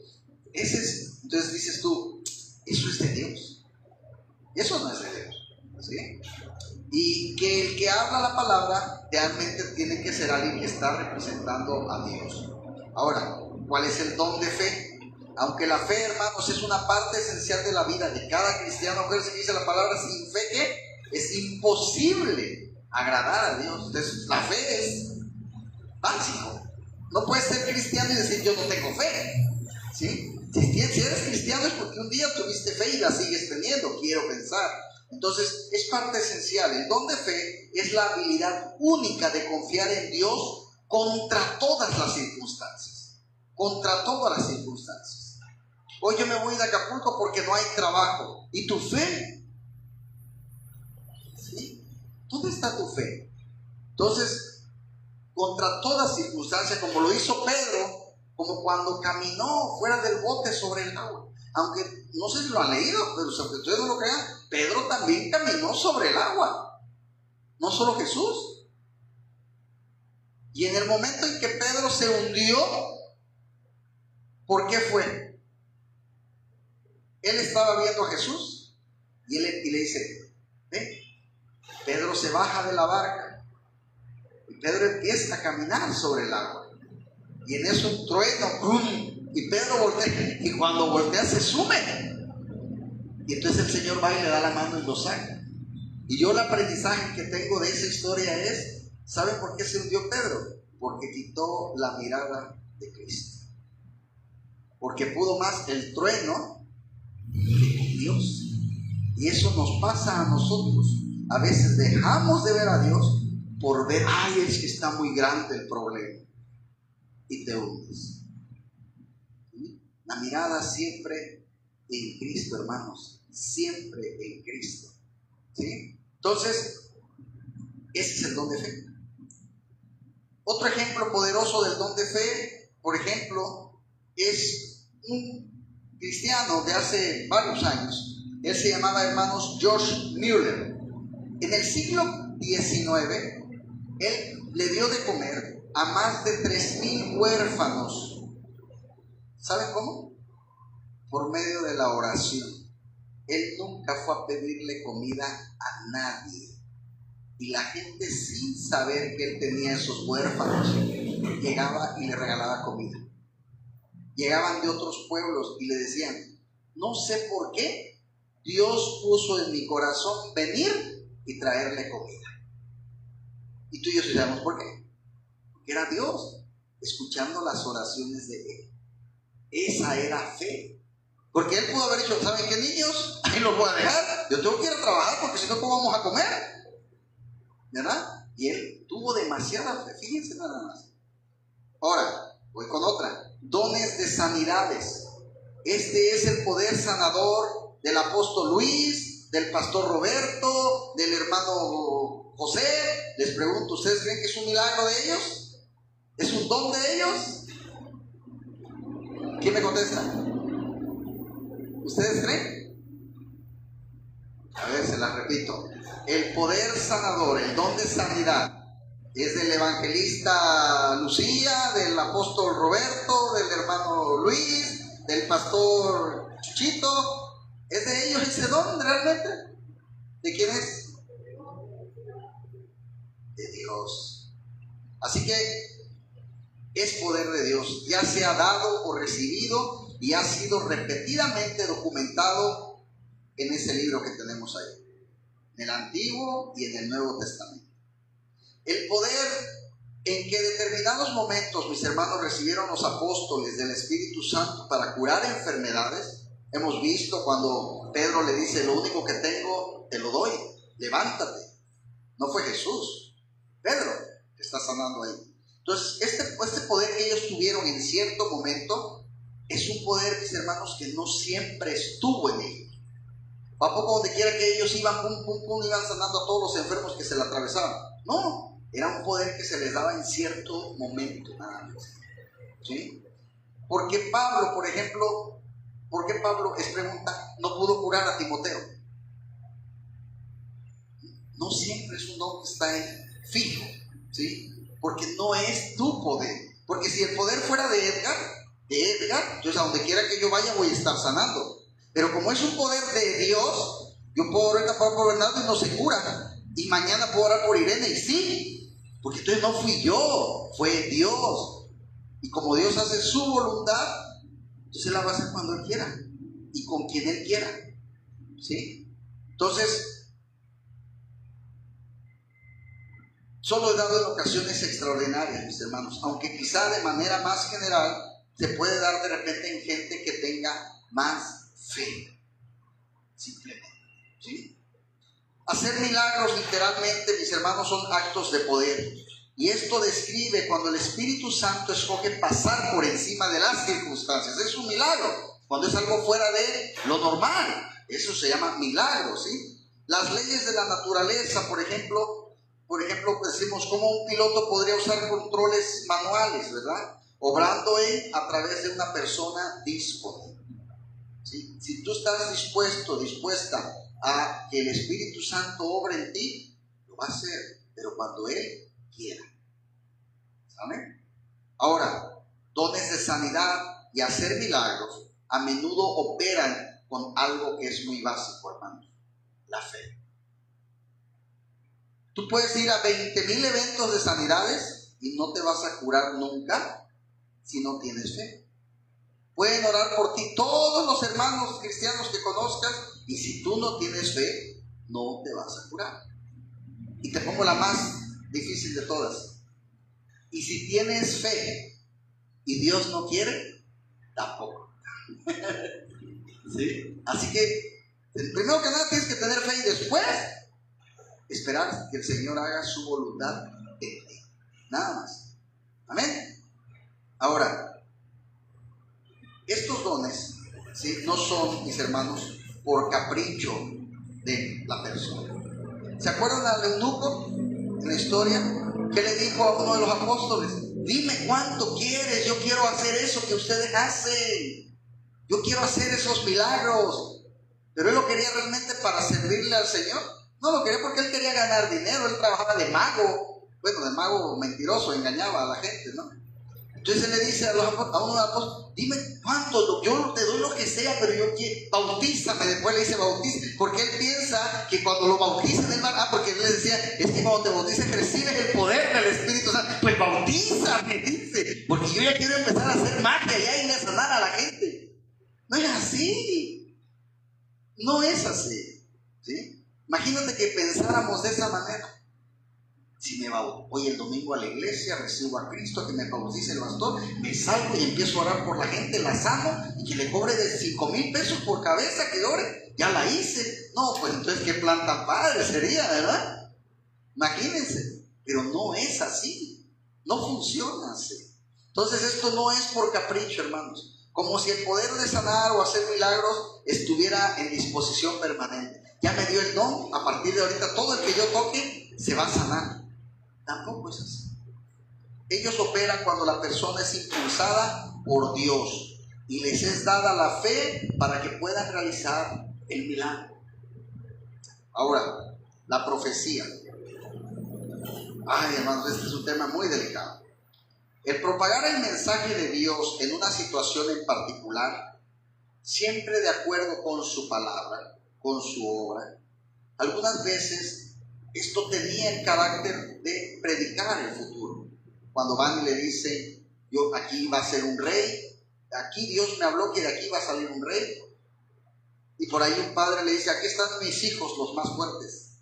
ese es. Entonces dices tú, eso es de Dios. Eso no es de Dios. ¿Sí? Y que el que habla la palabra realmente tiene que ser alguien que está representando a Dios. Ahora, ¿cuál es el don de fe? Aunque la fe, hermanos, es una parte esencial de la vida de cada cristiano, acuérdense que dice la palabra, sin fe, ¿qué? Es imposible agradar a Dios. Entonces, la fe es básico. No puedes ser cristiano y decir, yo no tengo fe. ¿Sí? Si eres cristiano es porque un día tuviste fe y la sigues teniendo, quiero pensar. Entonces, es parte esencial. El don de fe es la habilidad única de confiar en Dios contra todas las circunstancias. Contra todas las circunstancias. Hoy yo me voy de Acapulco porque no hay trabajo. ¿Y tu fe? ¿Sí? ¿Dónde está tu fe? Entonces, contra toda circunstancia, como lo hizo Pedro, como cuando caminó fuera del bote sobre el agua. Aunque no sé si lo han leído, pero si ustedes no lo crean, Pedro también caminó sobre el agua. No solo Jesús. Y en el momento en que Pedro se hundió, ¿por qué fue? Él estaba viendo a Jesús y le dice, ¿ve? Pedro se baja de la barca y Pedro empieza a caminar sobre el agua. Y en eso un trueno, ¡pum! Y Pedro voltea, y cuando voltea se sume. Y entonces el Señor va y le da la mano y lo saca. Y yo el aprendizaje que tengo de esa historia es, ¿saben por qué se hundió Pedro? Porque quitó la mirada de Cristo. Porque pudo más el trueno que Dios. Y eso nos pasa a nosotros. A veces dejamos de ver a Dios por ver, ay, es que está muy grande el problema. Y te hundes. ¿Sí? La mirada siempre en Cristo, hermanos. Siempre en Cristo. ¿Sí? Entonces, ese es el don de fe. Otro ejemplo poderoso del don de fe, por ejemplo, es un cristiano de hace varios años. Él se llamaba, hermanos, George Mueller. En el siglo XIX, él le dio de comer a más de 3,000 huérfanos. ¿Saben cómo? Por medio de la oración. Él nunca fue a pedirle comida a nadie. Y la gente, sin saber que él tenía esos huérfanos, llegaba y le regalaba comida. Llegaban de otros pueblos y le decían, no sé por qué Dios puso en mi corazón venir y traerle comida. Y tú y yo sabemos por qué. que era Dios, escuchando las oraciones de él. Esa era fe. Porque él pudo haber dicho, ¿saben qué, niños? Ahí los voy a dejar. Yo tengo que ir a trabajar porque si no, ¿cómo vamos a comer? ¿Verdad? Y él tuvo demasiada fe. Fíjense nada más. Ahora, voy con otra. Dones de sanidades. Este es el poder sanador del apóstol Luis, del pastor Roberto, del hermano José. Les pregunto, ¿ustedes creen que es un milagro de ellos? ¿Es un don de ellos? ¿Quién me contesta? ¿Ustedes creen? A ver, se las repito. El poder sanador, el don de sanidad, es del evangelista Lucía, del apóstol Roberto, del hermano Luis, del pastor Chuchito. ¿Es de ellos ese don realmente? ¿De quién es? De Dios. Así que es poder de Dios, ya se ha dado o recibido y ha sido repetidamente documentado en ese libro que tenemos ahí, en el Antiguo y en el Nuevo Testamento. El poder en que determinados momentos, mis hermanos, recibieron los apóstoles del Espíritu Santo para curar enfermedades. Hemos visto cuando Pedro le dice, lo único que tengo te lo doy, levántate. No fue Jesús, Pedro que está sanando ahí. Entonces, este poder que ellos tuvieron en cierto momento es un poder, mis hermanos, que no siempre estuvo en ellos. ¿A poco donde quiera que ellos iban, pum, pum, pum, iban sanando a todos los enfermos que se le atravesaban? No, era un poder que se les daba en cierto momento, nada más. ¿Sí? Porque Pablo, por ejemplo, ¿por qué Pablo, es pregunta, no pudo curar a Timoteo? No siempre es un don que está fijo, ¿sí? Porque no es tu poder. Porque si el poder fuera de Edgar, entonces a donde quiera que yo vaya voy a estar sanando. Pero como es un poder de Dios, yo puedo orar por Bernardo y no se cura. Y mañana puedo orar por Irene y sí. Porque entonces no fui yo, fue Dios. Y como Dios hace su voluntad, entonces la va a hacer cuando Él quiera y con quien Él quiera. ¿Sí? Entonces, solo he dado en ocasiones extraordinarias, mis hermanos, aunque quizá de manera más general se puede dar de repente en gente que tenga más fe, simplemente, ¿sí? Hacer milagros literalmente, mis hermanos, son actos de poder. Y esto describe cuando el Espíritu Santo escoge pasar por encima de las circunstancias. Es un milagro, cuando es algo fuera de lo normal. Eso se llama milagro, ¿sí? Las leyes de la naturaleza, por ejemplo, decimos cómo un piloto podría usar controles manuales, ¿verdad? Obrando a través de una persona disponible. ¿Sí? Si tú estás dispuesta a que el Espíritu Santo obre en ti, lo va a hacer, pero cuando Él quiera. ¿Saben? Ahora, dones de sanidad y hacer milagros a menudo operan con algo que es muy básico, hermanos: la fe. Tú puedes ir a 20,000 eventos de sanidades y no te vas a curar nunca si no tienes fe. Pueden orar por ti todos los hermanos cristianos que conozcas y si tú no tienes fe, no te vas a curar. Y te pongo la más difícil de todas. Y si tienes fe y Dios no quiere, tampoco. ¿Sí? Así que, primero que nada tienes que tener fe y después esperar que el Señor haga su voluntad en ti. Nada más. Amén. Ahora, estos dones, ¿sí?, no son, mis hermanos, por capricho de la persona. ¿Se acuerdan al eunuco en la historia? ¿Qué le dijo a uno de los apóstoles? Dime cuánto quieres, yo quiero hacer eso que ustedes hacen. Yo quiero hacer esos milagros. Pero él lo quería realmente para servirle al Señor. No lo quería porque él quería ganar dinero. Él trabajaba de mago. Bueno, de mago mentiroso, engañaba a la gente, ¿no? Entonces él le dice a uno de los apóstoles: dime cuánto, yo te doy lo que sea, pero yo quiero, bautízame. Después le dice bautiza, porque él piensa que cuando lo bautizan él va, porque él le decía, es que cuando te bautizas recibes el poder del Espíritu Santo. Pues bautízame, dice, porque yo ya quiero empezar a hacer magia ya y a sanar a la gente. No es así, no es así, ¿sí? Imagínate que pensáramos de esa manera. Si voy el domingo a la iglesia, recibo a Cristo, que me bautice el pastor, me salgo y empiezo a orar por la gente, la sano, y que le cobre de 5,000 pesos por cabeza que ore, ya la hice. No, pues entonces qué plan tan padre sería, ¿verdad? Imagínense, pero no es así, no funciona así. Entonces esto no es por capricho, hermanos, como si el poder de sanar o hacer milagros estuviera en disposición permanente. Ya me dio el don, a partir de ahorita todo el que yo toque se va a sanar. Tampoco es así. Ellos operan cuando la persona es impulsada por Dios y les es dada la fe para que puedan realizar el milagro. Ahora, la profecía. Ay, hermanos, este es un tema muy delicado. El propagar el mensaje de Dios en una situación en particular, siempre de acuerdo con su palabra, con su obra, algunas veces esto tenía el carácter de predicar el futuro. Cuando van y le dicen, yo aquí va a ser un rey, aquí Dios me habló que de aquí va a salir un rey, y por ahí un padre le dice, aquí están mis hijos, los más fuertes.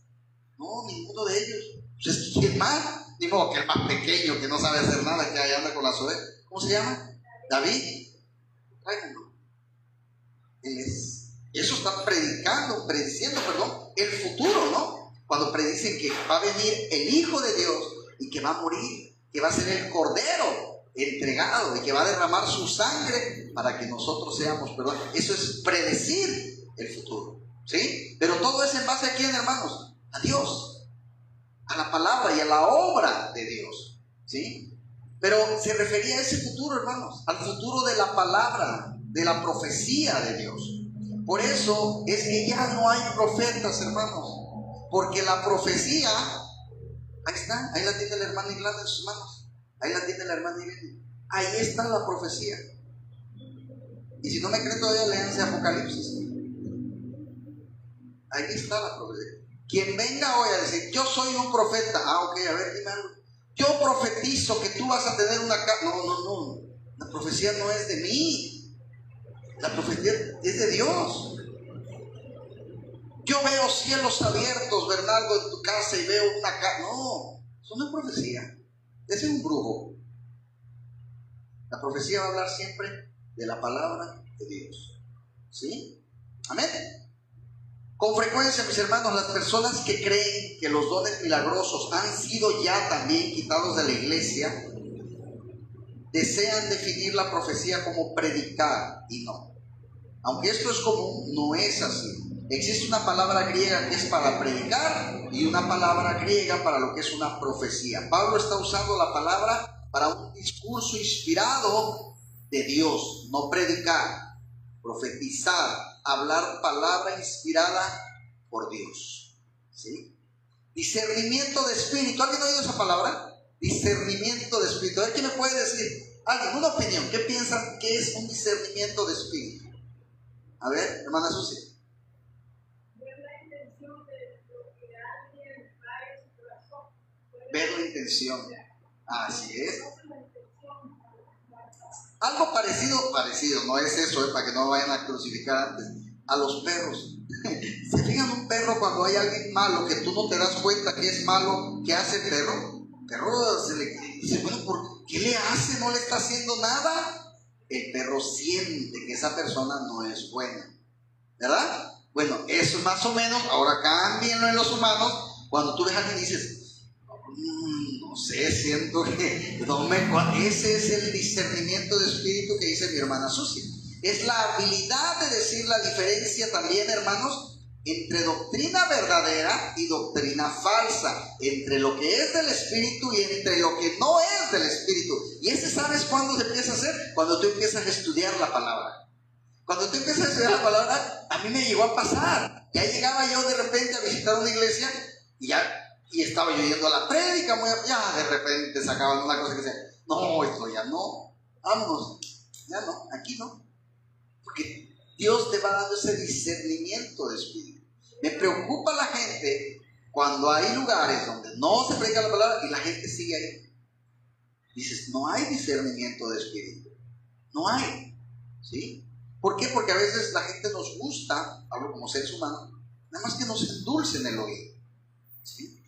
No, ninguno de ellos. Pues, ¿quién más? Ni modo que el más pequeño, que no sabe hacer nada, que ahí anda con las orejas. ¿Cómo se llama? David. Tráiganlo. Eso está prediciendo, el futuro, ¿no? Cuando predicen que va a venir el Hijo de Dios y que va a morir, que va a ser el Cordero entregado y que va a derramar su sangre para que nosotros seamos, eso es predecir el futuro, ¿sí? Pero todo es en base a quién, hermanos, a Dios, a la palabra y a la obra de Dios, ¿sí? Pero se refería a ese futuro, hermanos, al futuro de la palabra, de la profecía de Dios. Por eso es que ya no hay profetas, hermanos, porque la profecía, ahí está, ahí la tiene la hermana Irlanda en sus manos, ahí la tiene la hermana Irene, ahí está la profecía. Y si no me creen todavía, léanse Apocalipsis. Ahí está la profecía. Quien venga hoy a decir, yo soy un profeta, ok, a ver, dime algo. Yo profetizo que tú vas a tener una casa. No, la profecía no es de mí, la profecía es de Dios. Yo veo cielos abiertos, Bernardo, en tu casa y veo una casa. No, eso no es profecía, ese es un brujo. La profecía va a hablar siempre de la palabra de Dios, ¿sí? Amén. Con frecuencia, mis hermanos, las personas que creen que los dones milagrosos han sido ya también quitados de la iglesia, desean definir la profecía como predicar, y no. Aunque esto es común, no es así. Existe una palabra griega que es para predicar y una palabra griega para lo que es una profecía. Pablo está usando la palabra para un discurso inspirado de Dios, no predicar, profetizar, hablar palabra inspirada por Dios, ¿sí? Discernimiento de espíritu. ¿Alguien ha oído esa palabra? Discernimiento de espíritu. A ver, ¿quién me puede decir? ¿Alguien? Una opinión. ¿Qué piensan que es un discernimiento de espíritu? A ver, hermana Susi. Ver la intención. Así es. Algo parecido, no es eso, para que no vayan a crucificar antes, a los perros. ¿Se fijan un perro cuando hay alguien malo que tú no te das cuenta que es malo? ¿Qué hace el perro? El perro se le dice, bueno, ¿por qué le hace? No le está haciendo nada. El perro siente que esa persona no es buena, ¿verdad? Bueno, eso es más o menos. Ahora cámbienlo en los humanos. Cuando tú ves a alguien y dices, no sé, siento que ese es el discernimiento de espíritu que dice mi hermana Susi. Es la habilidad de decir la diferencia también, hermanos, entre doctrina verdadera y doctrina falsa, entre lo que es del espíritu y entre lo que no es del espíritu. Y ese, ¿sabes cuándo se empieza a hacer? Cuando tú empiezas a estudiar la palabra. Cuando tú empiezas a estudiar la palabra, a mí me llegó a pasar. Ya llegaba yo de repente a visitar una iglesia y estaba yo yendo a la prédica, ya de repente sacaban una cosa que decía, no, esto ya no, vámonos, ya no, aquí no. Porque Dios te va dando ese discernimiento de espíritu. Me preocupa la gente cuando hay lugares donde no se predica la palabra y la gente sigue ahí. Dices, no hay discernimiento de espíritu, no hay, ¿sí? ¿Por qué? Porque a veces la gente nos gusta, hablo como seres humanos, nada más que nos endulcen el oído, ¿sí?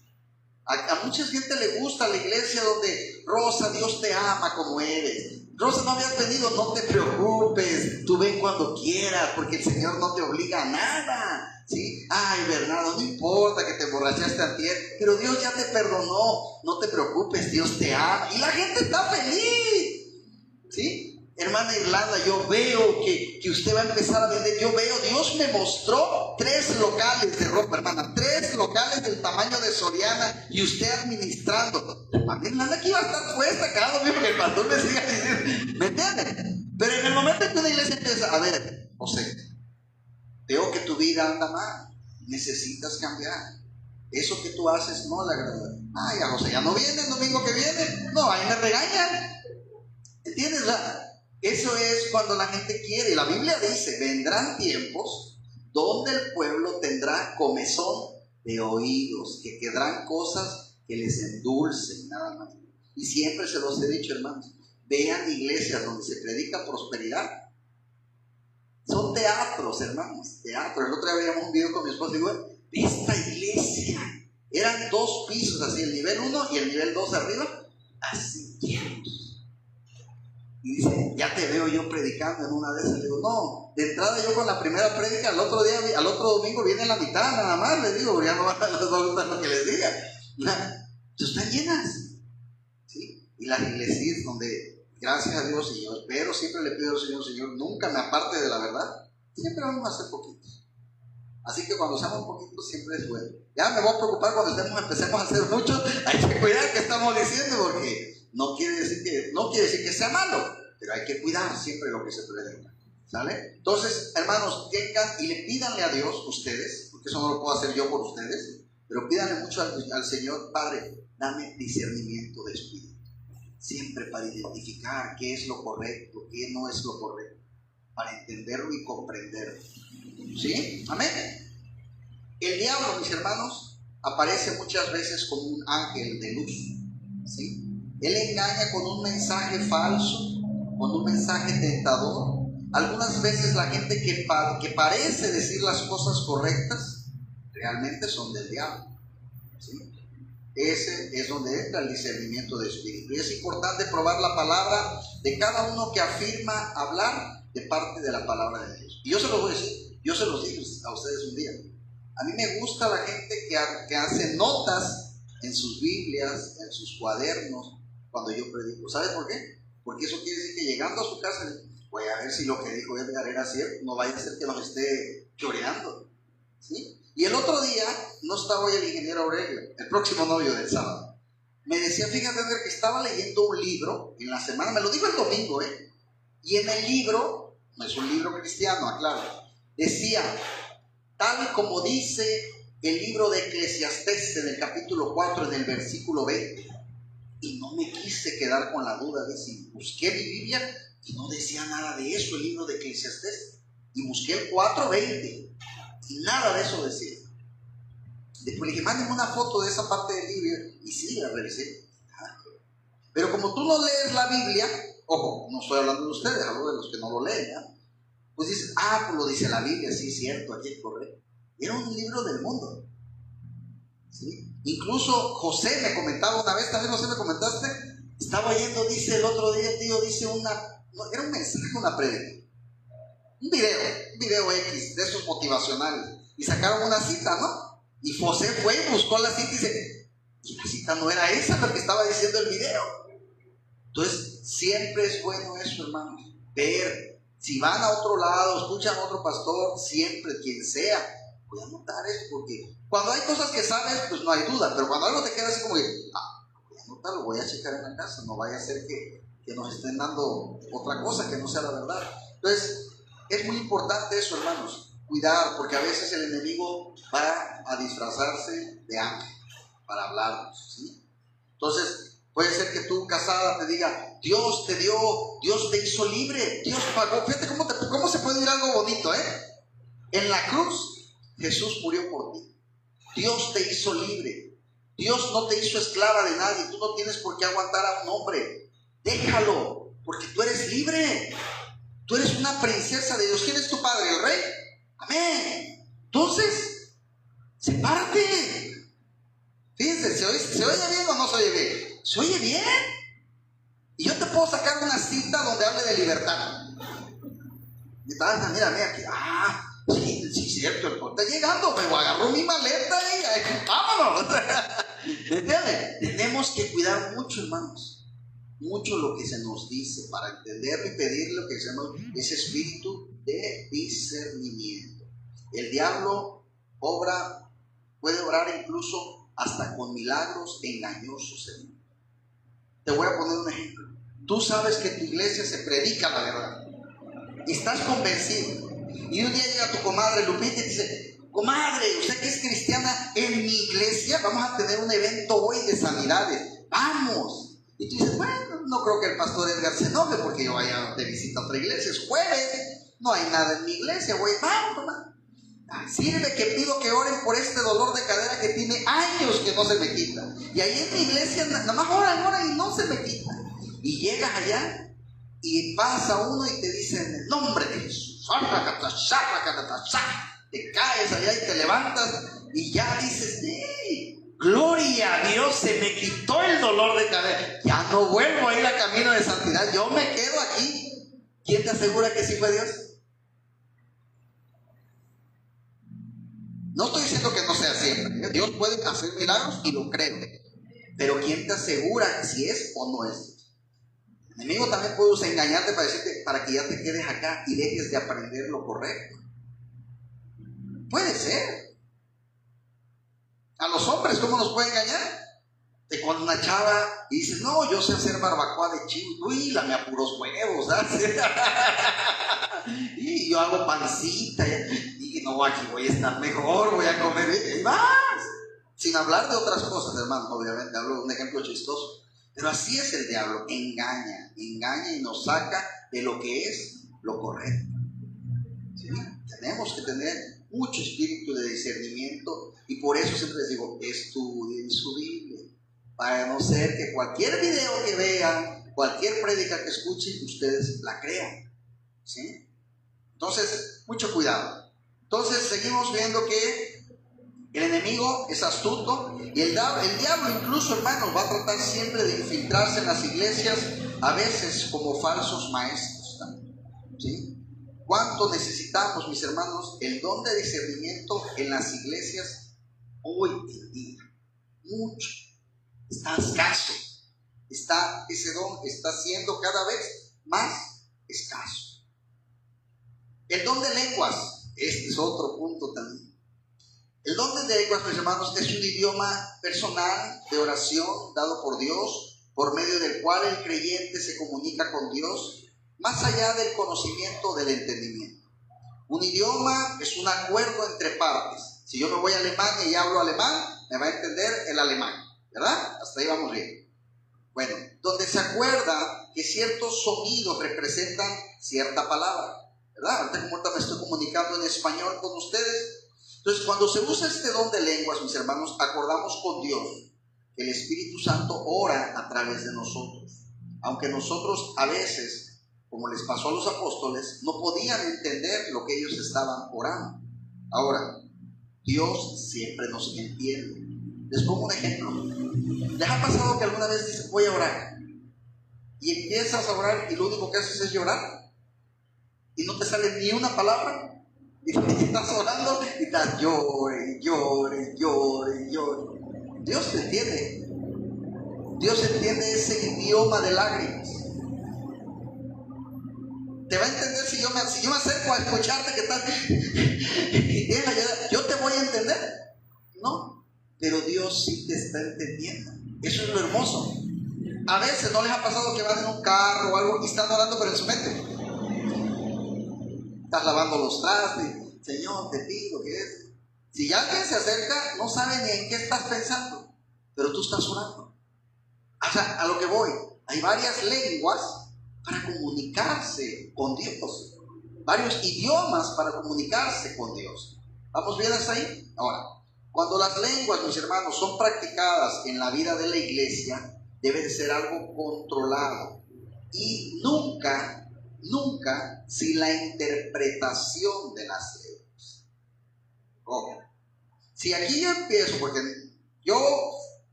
A mucha gente le gusta la iglesia donde, Rosa, Dios te ama como eres. Rosa, no habías venido, no te preocupes, tú ven cuando quieras, porque el Señor no te obliga a nada. ¿Sí? Ay, Bernardo, no importa que te emborrachaste antier, pero Dios ya te perdonó, no te preocupes, Dios te ama. Y la gente está feliz. ¿Sí? Hermana Irlanda, yo veo que usted va a empezar a vender. Yo veo, Dios me mostró 3 locales de ropa, hermana, 3 locales del tamaño de Soriana, y usted administrando. Hermana Irlanda, aquí va a estar puesta cada domingo que el pastor me siga diciendo, ¿me entiende? Pero en el momento en que una iglesia empieza, a ver, José, veo que tu vida anda mal, necesitas cambiar. Eso que tú haces no le agrada. Ay, a José ya no viene el domingo que viene, no, ahí me regañan. ¿Entiendes? Eso es cuando la gente quiere. La Biblia dice, vendrán tiempos donde el pueblo tendrá comezón de oídos, que quedarán cosas que les endulcen, nada más. Y siempre se los he dicho, hermanos, vean iglesias donde se predica prosperidad. Son teatros, hermanos, teatros. El otro día veíamos un video con mi esposa y digo, esta iglesia, eran 2 pisos así, el nivel 1 y el nivel 2 arriba, así llenos. Y dice, ya te veo yo predicando en una de esas. Le digo, no, de entrada yo con la primera prédica, al otro domingo viene la mitad nada más. Les digo, ya no va a gustar lo que les diga. Están llenas. ¿Sí? Y las iglesias donde, gracias a Dios, y yo espero, siempre le pido al Señor, nunca me aparte de la verdad. Siempre vamos a hacer poquitos. Así que cuando seamos poquitos siempre es bueno. Ya me voy a preocupar cuando empecemos a hacer muchos. Hay que cuidar que estamos diciendo, porque no quiere decir que sea malo, pero hay que cuidar siempre lo que se predica. ¿Sale? Entonces, hermanos, vengan y le pídanle a Dios, ustedes, porque eso no lo puedo hacer yo por ustedes, pero pídanle mucho al Señor, Padre, dame discernimiento de espíritu. Siempre para identificar qué es lo correcto, qué no es lo correcto, para entenderlo y comprenderlo. ¿Sí? Amén. El diablo, mis hermanos, aparece muchas veces como un ángel de luz. ¿Sí? Él engaña con un mensaje falso, con un mensaje tentador. Algunas veces la gente que parece decir las cosas correctas, realmente son del diablo. ¿Sí? Ese es donde entra el discernimiento de espíritu. Y es importante probar la palabra de cada uno que afirma hablar de parte de la palabra de Dios. Y yo se los voy a decir, yo se los dije a ustedes un día. A mí me gusta la gente que hace notas en sus Biblias, en sus cuadernos, cuando yo predico. ¿Sabes por qué? Porque eso quiere decir que llegando a su casa, voy a ver si lo que dijo Edgar era cierto, no vaya a ser que nos esté choreando. ¿Sí? Y el otro día, no estaba hoy el ingeniero Aurelio, el próximo novio del sábado. Me decía, fíjate Edgar, que estaba leyendo un libro en la semana, me lo dijo el domingo, y en el libro, no es un libro cristiano, aclaro, decía, tal como dice el libro de Eclesiastés en el capítulo 4, en el versículo 20. Y no me quise quedar con la duda, dice, busqué mi Biblia y no decía nada de eso el libro de Eclesiastés. Y busqué el 4:20 y nada de eso decía. Después le dije, mándeme una foto de esa parte del libro. Y sí, la revisé. Pero como tú no lees la Biblia, ojo, no estoy hablando de ustedes, hablo de los que no lo leen, ¿no? Pues dices, pues lo dice la Biblia, sí, cierto, aquí es correcto. Era un libro del mundo. ¿Sí? Incluso José me comentaba una vez, también José me comentaste, estaba oyendo, dice el otro día, tío, dice era un mensaje, una prédica, un video X, de esos motivacionales, y sacaron una cita, ¿no? Y José fue y buscó la cita y dice, y la cita no era esa lo que estaba diciendo el video. Entonces, siempre es bueno eso, hermanos, ver, si van a otro lado, escuchan a otro pastor, siempre, quien sea, voy a anotar eso, porque cuando hay cosas que sabes, pues no hay duda, pero cuando algo te queda así como que, voy a anotarlo, voy a checar en la casa, no vaya a ser que nos estén dando otra cosa que no sea la verdad. Entonces, es muy importante eso, hermanos, cuidar, porque a veces el enemigo va a disfrazarse de ángel para hablarnos, ¿sí? Entonces, puede ser que tú casada te diga, Dios te dio, Dios te hizo libre, Dios pagó. Fíjate cómo se puede ir algo bonito, En la cruz, Jesús murió por ti. Dios te hizo libre. Dios no te hizo esclava de nadie. Tú no tienes por qué aguantar a un hombre. Déjalo, porque tú eres libre. Tú eres una princesa de Dios. ¿Quién es tu padre? ¿El rey? Amén. Entonces, sepárate. Fíjense, si ¿se oye bien o no se oye bien? ¿Se oye bien? Y yo te puedo sacar una cita donde hable de libertad. Y tal, mira, aquí. Sí, cierto, el está llegando, pero agarró mi maleta y vámonos. ¿Entiendes? Tenemos que cuidar mucho, hermanos, mucho lo que se nos dice para entender y pedir lo que se llama ese espíritu de discernimiento. El diablo puede obrar incluso hasta con milagros engañosos, hermano. Te voy a poner un ejemplo. Tú sabes que en tu iglesia se predica la verdad y estás convencido. Y un día llega tu comadre Lupita y dice: comadre, usted que es cristiana, en mi iglesia vamos a tener un evento hoy de sanidades, vamos. Y tú dices: bueno, no creo que el pastor Edgar se enoje porque yo vaya de visita a otra iglesia, es jueves, no hay nada en mi iglesia, güey, vamos, comadre. Sirve que pido que oren por este dolor de cadera que tiene años que no se me quita. Y ahí en mi iglesia nada más oran y no se me quita. Y llegas allá y pasa uno y te dice: en el nombre de Jesús, te caes allá y te levantas y ya dices: gloria a Dios, se me quitó el dolor de cadera, ya no vuelvo a ir a camino de santidad, yo me quedo aquí. ¿Quién te asegura que sí fue Dios? No estoy diciendo que no sea siempre. Dios puede hacer milagros y lo creo. Pero ¿quién te asegura si es o no es? El enemigo también puede engañarte para decirte, para que ya te quedes acá y dejes de aprender lo correcto. Puede ser. A los hombres, ¿cómo nos puede engañar? De cuando una chava dice: no, yo sé hacer barbacoa de chivo. Uy, lame a puros huevos, ¿sabes? Y yo hago pancita. Y no, aquí voy a estar mejor, voy a comer más. Sin hablar de otras cosas, hermano, obviamente. Hablo de un ejemplo chistoso. Pero así es el diablo. Engaña y nos saca de lo que es lo correcto. ¿Sí? Tenemos que tener mucho espíritu de discernimiento. Y por eso siempre les digo: estudien su Biblia. Para no ser que cualquier video que vean, cualquier prédica que escuchen, ustedes la crean. ¿Sí? Entonces, mucho cuidado. Entonces, seguimos viendo que el enemigo es astuto y el diablo incluso, hermanos, va a tratar siempre de infiltrarse en las iglesias, a veces como falsos maestros también. ¿Sí? ¿Cuánto necesitamos, mis hermanos, el don de discernimiento en las iglesias hoy en día? Mucho. Está escaso. Ese don está siendo cada vez más escaso. El don de lenguas, este es otro punto también. El don de lenguas, mis hermanos, es un idioma personal de oración dado por Dios, por medio del cual el creyente se comunica con Dios, más allá del conocimiento o del entendimiento. Un idioma es un acuerdo entre partes. Si yo me voy a Alemania y hablo alemán, me va a entender el alemán, ¿verdad? Hasta ahí vamos bien. Bueno, donde se acuerda que ciertos sonidos representan cierta palabra, ¿verdad? Ahorita me estoy comunicando en español con ustedes. Entonces, cuando se usa este don de lenguas, mis hermanos, acordamos con Dios que el Espíritu Santo ora a través de nosotros. Aunque nosotros a veces, como les pasó a los apóstoles, no podían entender lo que ellos estaban orando. Ahora, Dios siempre nos entiende. Les pongo un ejemplo. ¿Les ha pasado que alguna vez dices: voy a orar? Y empiezas a orar y lo único que haces es llorar y no te sale ni una palabra. Y estás orando y estás llore. Dios te entiende. Dios entiende ese idioma de lágrimas. Te va a entender si yo me acerco a escucharte que estás. ¿Yo te voy a entender? No. Pero Dios sí te está entendiendo. Eso es lo hermoso. A veces no les ha pasado que van en un carro o algo y están orando pero en su mente. Estás lavando los trastes, Señor, te pido que es. Si alguien se acerca, no sabe ni en qué estás pensando, pero tú estás orando. O sea, a lo que voy, hay varias lenguas para comunicarse con Dios, varios idiomas para comunicarse con Dios. ¿Vamos bien hasta ahí? Ahora, cuando las lenguas, mis hermanos, son practicadas en la vida de la iglesia, debe de ser algo controlado y nunca sin la interpretación de las lenguas. Ojo, si aquí yo empiezo, porque yo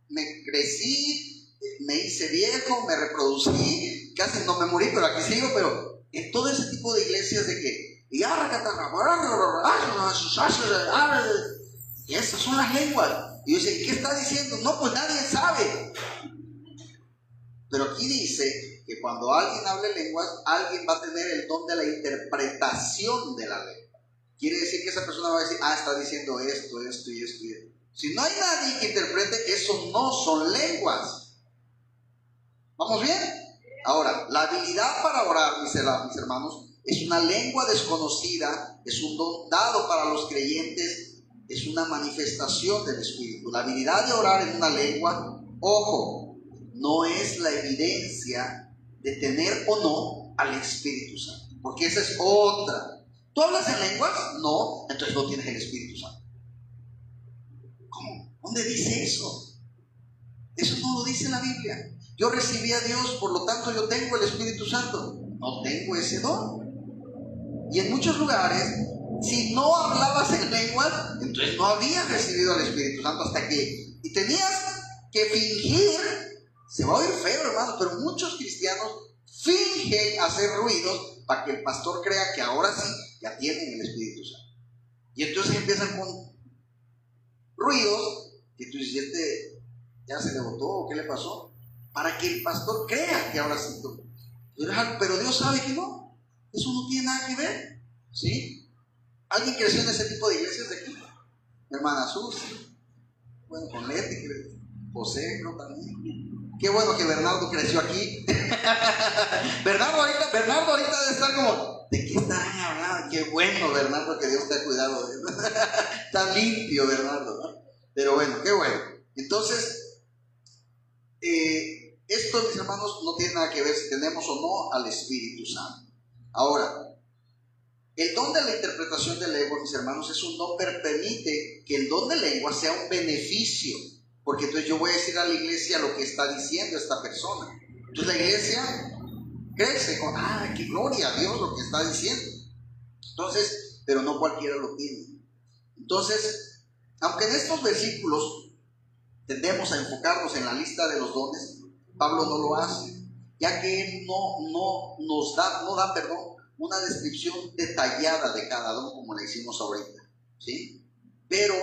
me crecí, me hice viejo, me reproducí, casi no me morí, pero aquí sigo, pero en todo ese tipo de iglesias de que, y esas son las lenguas. Y yo decía, ¿qué está diciendo? No, pues nadie sabe. Pero aquí dice que cuando alguien hable lenguas, alguien va a tener el don de la interpretación de la lengua. Quiere decir que esa persona va a decir, está diciendo esto, esto y esto y esto. Si no hay nadie que interprete, eso no son lenguas. ¿Vamos bien? Ahora, la habilidad para orar, mis hermanos, es una lengua desconocida, es un don dado para los creyentes, es una manifestación del Espíritu. La habilidad de orar en una lengua, ojo, no es la evidencia de tener o no al Espíritu Santo, porque esa es otra. ¿Tú hablas en lenguas? No, entonces no tienes el Espíritu Santo. ¿Cómo? ¿Dónde dice eso? Eso no lo dice la Biblia. Yo recibí a Dios, por lo tanto yo tengo el Espíritu Santo. No tengo ese don. Y en muchos lugares, si no hablabas en lenguas, entonces no habías recibido al Espíritu Santo hasta que... Y tenías que fingir, se va a oír feo, hermano, pero muchos cristianos fingen hacer ruidos para que el pastor crea que ahora sí ya tienen el Espíritu Santo. Y entonces empiezan con ruidos que tú dices, ya se le botó, ¿o qué le pasó? Para que el pastor crea que ahora sí. Pero Dios sabe que no. Eso no tiene nada que ver. ¿Sí? ¿Alguien creció en ese tipo de iglesias de aquí? Mi hermana Susi. Bueno, con Leti, José, ¿no? También. Qué bueno que Bernardo creció aquí. Bernardo ahorita debe estar como, ¿de qué están hablando? Qué bueno, Bernardo, que Dios te ha cuidado. Está limpio, Bernardo, ¿no? Pero bueno, qué bueno. Entonces, esto, mis hermanos, no tiene nada que ver si tenemos o no al Espíritu Santo. Ahora, el don de la interpretación de lengua, mis hermanos, es un don que permite que el don de lengua sea un beneficio, porque entonces yo voy a decir a la iglesia lo que está diciendo esta persona. Entonces la iglesia crece con, qué gloria a Dios lo que está diciendo. Entonces, pero no cualquiera lo tiene. Entonces, aunque en estos versículos tendemos a enfocarnos en la lista de los dones, Pablo no lo hace, ya que él no da una descripción detallada de cada don como la hicimos ahorita, ¿sí? Pero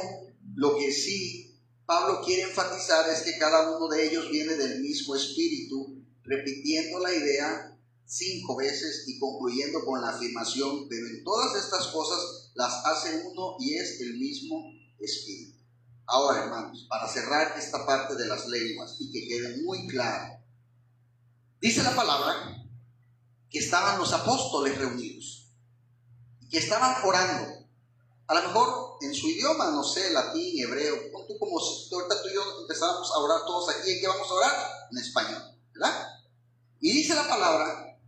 lo que sí Pablo quiere enfatizar es que cada uno de ellos viene del mismo Espíritu, repitiendo la idea 5 veces y concluyendo con la afirmación, pero en todas estas cosas las hace uno y es el mismo Espíritu. Ahora, hermanos, para cerrar esta parte de las lenguas y que quede muy claro, dice la palabra que estaban los apóstoles reunidos y que estaban orando, a lo mejor en su idioma, no sé, latín, hebreo, como si ahorita tú y yo empezáramos a orar todos aquí. ¿En qué vamos a orar? En español, ¿verdad? Y dice la palabra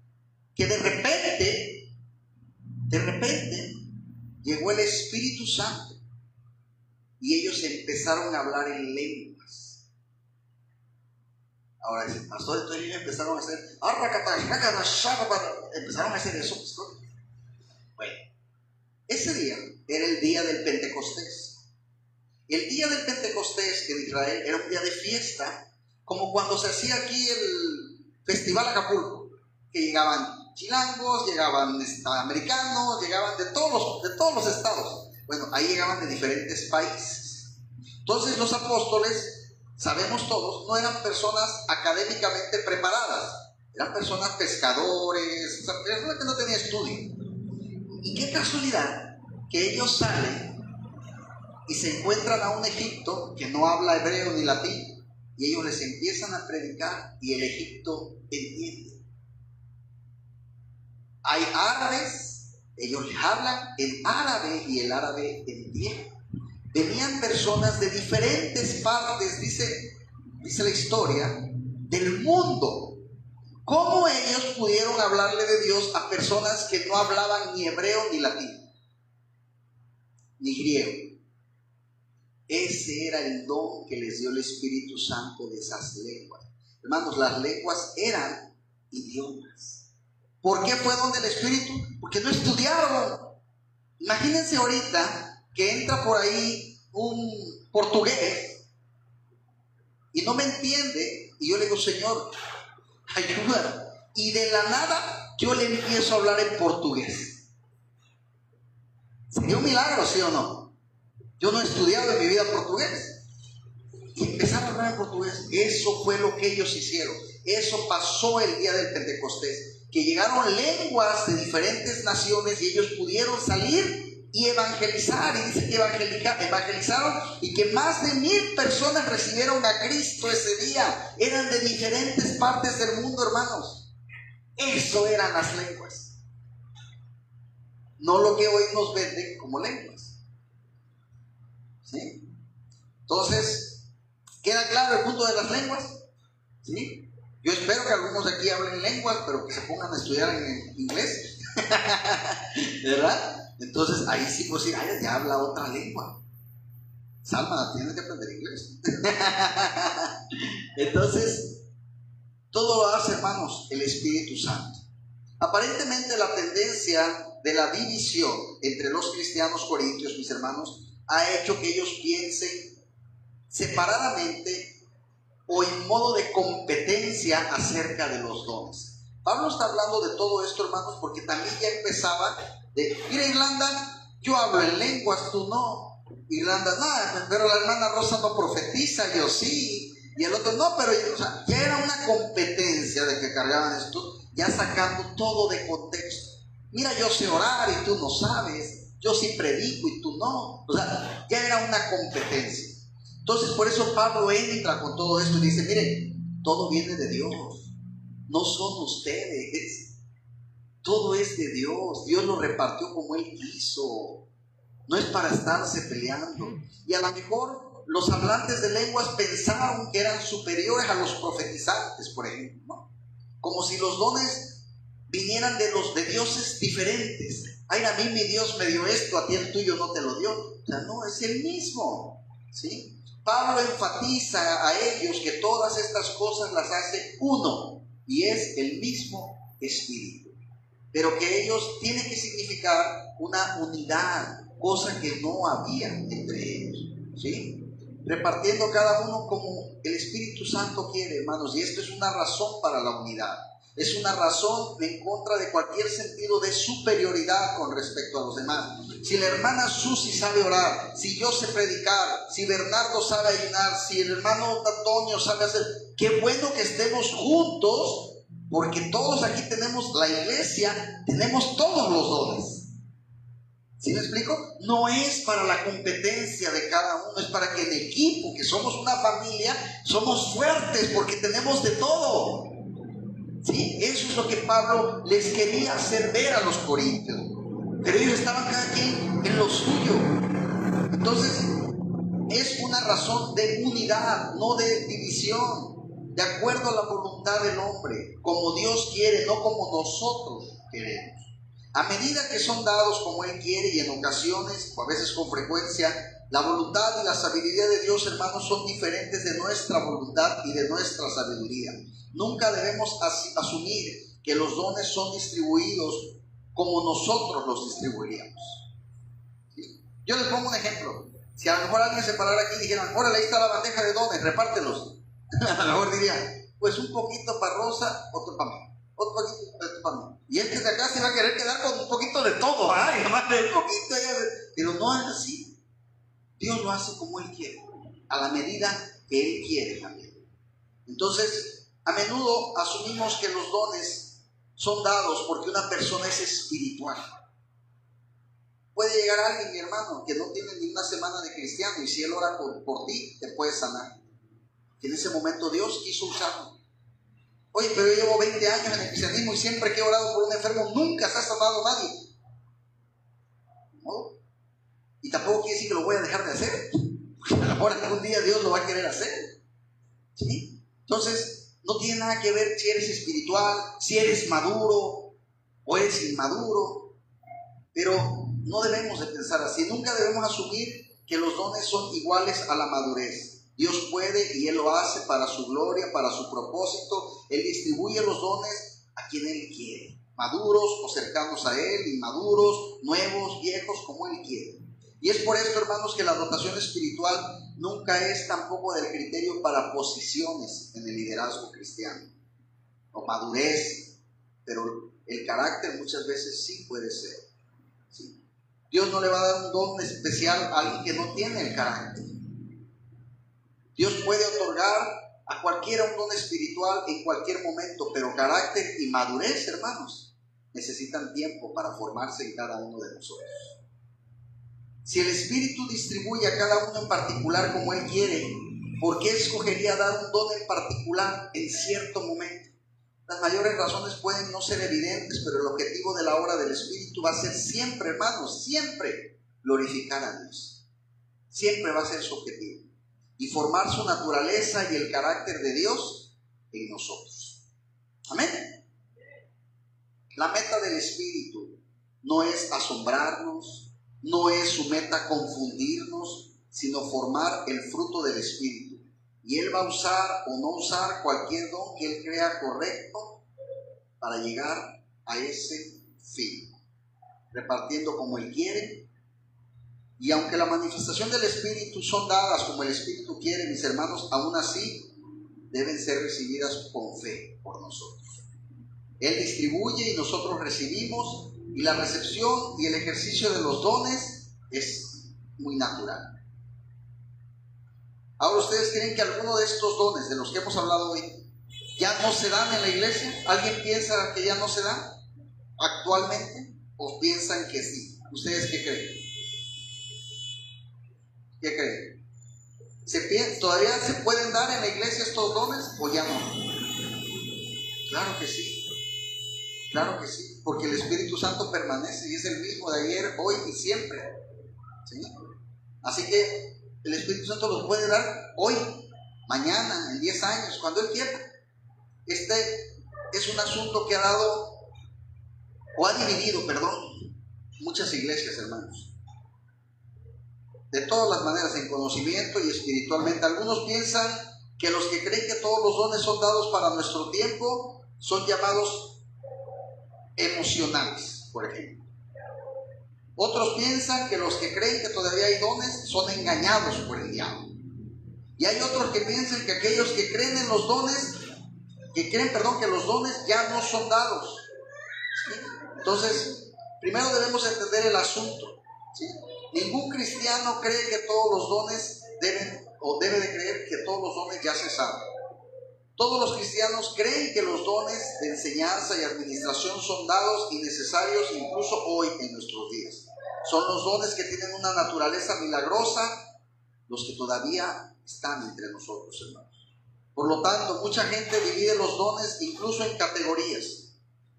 que de repente llegó el Espíritu Santo y ellos empezaron a hablar en lenguas. Ahora dice, pastor, entonces ellos empezaron a hacer, empezaron a hacer eso, pastor. Bueno, ese día era el día del Pentecostés. El día del Pentecostés en Israel era un día de fiesta, como cuando se hacía aquí el Festival Acapulco, que llegaban chilangos, llegaban americanos, llegaban de todos los estados. Bueno, ahí llegaban de diferentes países. Entonces los apóstoles, sabemos todos, no eran personas académicamente preparadas, eran personas pescadores, personas que no tenían estudio. Y qué casualidad que ellos salen y se encuentran a un Egipto que no habla hebreo ni latín, y ellos les empiezan a predicar y el Egipto entiende. Hay árabes, ellos les hablan en árabe y el árabe entiende. Venían personas de diferentes partes, dice la historia, del mundo. ¿Cómo ellos pudieron hablarle de Dios a personas que no hablaban ni hebreo ni latín, ni griego? Ese era el don que les dio el Espíritu Santo de esas lenguas. Hermanos, las lenguas eran idiomas. ¿Por qué fue don del Espíritu? Porque no estudiaron. Imagínense ahorita que entra por ahí un portugués y no me entiende, y yo le digo, Señor, ayuda, y de la nada yo le empiezo a hablar en portugués. ¿Sería un milagro, sí o no? Yo no he estudiado en mi vida portugués, y empezaron a hablar en portugués. Eso fue lo que ellos hicieron. Eso pasó el día del Pentecostés, que llegaron lenguas de diferentes naciones y ellos pudieron salir y evangelizar. Y dice que evangelizaron y que más de 1000 personas recibieron a Cristo ese día. Eran de diferentes partes del mundo, hermanos. Eso eran las lenguas, no lo que hoy nos venden como lenguas. ¿Sí? Entonces, ¿queda claro el punto de las lenguas? ¿Sí? Yo espero que algunos de aquí hablen lenguas, pero que se pongan a estudiar en inglés. ¿Verdad? Entonces, ahí sí pues decir, ay, ya habla otra lengua. Salma, tienes que aprender inglés. Entonces, todo lo hace, hermanos, el Espíritu Santo. Aparentemente la tendencia de la división entre los cristianos corintios, mis hermanos, ha hecho que ellos piensen separadamente o en modo de competencia acerca de los dones. Pablo está hablando de todo esto, hermanos, porque también ya empezaba de, mira, Irlanda, yo hablo en lenguas, tú no. Irlanda, nada, pero la hermana Rosa no profetiza, yo sí. Y el otro, no, pero o sea, ya era una competencia de que cargaban esto, ya sacando todo de contexto. Mira, yo sé orar y tú no sabes, yo sí predico y tú no. O sea, ya era una competencia. Entonces, por eso Pablo entra con todo esto y dice, miren, todo viene de Dios, no son ustedes, todo es de Dios. Dios lo repartió como Él quiso, no es para estarse peleando. Y a lo mejor los hablantes de lenguas pensaron que eran superiores a los profetizantes, por ejemplo, ¿no? Como si los dones vinieran de los de dioses diferentes. Ay, a mí mi Dios me dio esto, a ti el tuyo no te lo dio. O sea, no, es el mismo, ¿sí? Pablo enfatiza a ellos que todas estas cosas las hace uno, y es el mismo Espíritu, pero que ellos tienen que significar una unidad, cosa que no había entre ellos, ¿sí? Repartiendo cada uno como el Espíritu Santo quiere, hermanos, y esto es una razón para la unidad. Es una razón en contra de cualquier sentido de superioridad con respecto a los demás. Si la hermana Susi sabe orar, si yo sé predicar, si Bernardo sabe ayunar, si el hermano Antonio sabe hacer, qué bueno que estemos juntos, porque todos aquí tenemos la iglesia, tenemos todos los dones. ¿Sí me explico? No es para la competencia de cada uno, es para que en equipo, que somos una familia, somos fuertes porque tenemos de todo. ¿Sí? Eso es lo que Pablo les quería hacer ver a los corintios. Pero ellos estaban cada quien en lo suyo. Entonces, es una razón de unidad, no de división, de acuerdo a la voluntad del hombre, como Dios quiere, no como nosotros queremos. A medida que son dados como Él quiere, y en ocasiones, o a veces con frecuencia, la voluntad y la sabiduría de Dios, hermanos, son diferentes de nuestra voluntad y de nuestra sabiduría. Nunca debemos asumir que los dones son distribuidos como nosotros los distribuiríamos. ¿Sí? Yo les pongo un ejemplo. Si a lo mejor alguien se parara aquí y dijera, órale, ahí está la bandeja de dones, repártelos. A lo mejor diría, pues un poquito para Rosa, otro para mí. Otro poquito para mí. Y este de acá se va a querer quedar con un poquito de todo. Ay, nomás de un poquito. Pero no es así. Dios lo hace como Él quiere, a la medida que Él quiere también. Entonces, a menudo asumimos que los dones son dados porque una persona es espiritual. Puede llegar alguien, mi hermano, que no tiene ni una semana de cristiano, y si él ora por ti, te puede sanar. Que en ese momento Dios quiso usarlo. Oye, pero yo llevo 20 años en el cristianismo y siempre que he orado por un enfermo, nunca se ha sanado nadie. ¿No? Y tampoco quiere decir que lo voy a dejar de hacer, porque a lo mejor algún día Dios lo va a querer hacer. ¿Sí? Entonces, no tiene nada que ver si eres espiritual, si eres maduro o eres inmaduro, pero no debemos de pensar así. Nunca debemos asumir que los dones son iguales a la madurez. Dios puede y Él lo hace para su gloria, para su propósito. Él distribuye los dones a quien Él quiere, maduros o cercanos a Él, inmaduros, nuevos, viejos, como Él quiere. Y es por esto, hermanos, que la dotación espiritual nunca es tampoco del criterio para posiciones en el liderazgo cristiano o madurez, pero el carácter muchas veces sí puede ser. ¿Sí? Dios no le va a dar un don especial a alguien que no tiene el carácter. Dios puede otorgar a cualquiera un don espiritual en cualquier momento, pero carácter y madurez, hermanos, necesitan tiempo para formarse en cada uno de nosotros. Si el Espíritu distribuye a cada uno en particular como Él quiere, ¿por qué escogería dar un don en particular en cierto momento? Las mayores razones pueden no ser evidentes, pero el objetivo de la obra del Espíritu va a ser siempre, hermanos, siempre glorificar a Dios. Siempre va a ser su objetivo. Y formar su naturaleza y el carácter de Dios en nosotros. Amén. La meta del Espíritu no es asombrarnos, no es su meta confundirnos, sino formar el fruto del Espíritu. Y Él va a usar o no usar cualquier don que Él crea correcto para llegar a ese fin, repartiendo como Él quiere. Y aunque la manifestación del Espíritu son dadas como el Espíritu quiere, mis hermanos, aún así deben ser recibidas con fe por nosotros. Él distribuye y nosotros recibimos, y la recepción y el ejercicio de los dones es muy natural. Ahora, ¿ustedes creen que alguno de estos dones de los que hemos hablado hoy ya no se dan en la iglesia? ¿Alguien piensa que ya no se dan actualmente? ¿O piensan que sí? ¿Ustedes qué creen? ¿Qué creen? ¿Todavía se pueden dar en la iglesia estos dones o ya no? Claro que sí. Claro que sí. Porque el Espíritu Santo permanece y es el mismo de ayer, hoy y siempre. ¿Sí? Así que el Espíritu Santo los puede dar hoy, mañana, en 10 años, cuando Él quiera. Este es un asunto que ha dado, o ha dividido, muchas iglesias, hermanos. De todas las maneras, en conocimiento y espiritualmente. Algunos piensan que los que creen que todos los dones son dados para nuestro tiempo son llamados emocionales, por ejemplo. Otros piensan que los que creen que todavía hay dones son engañados por el diablo. Y hay otros que piensan que aquellos que creen en los dones, que los dones ya no son dados. ¿Sí? Entonces, primero debemos entender el asunto. ¿Sí? Ningún cristiano cree que todos los dones debe de creer que todos los dones ya se saben. Todos los cristianos creen que los dones de enseñanza y administración son dados y necesarios incluso hoy en nuestros días. Son los dones que tienen una naturaleza milagrosa los que todavía están entre nosotros, hermanos. Por lo tanto, mucha gente divide los dones incluso en categorías,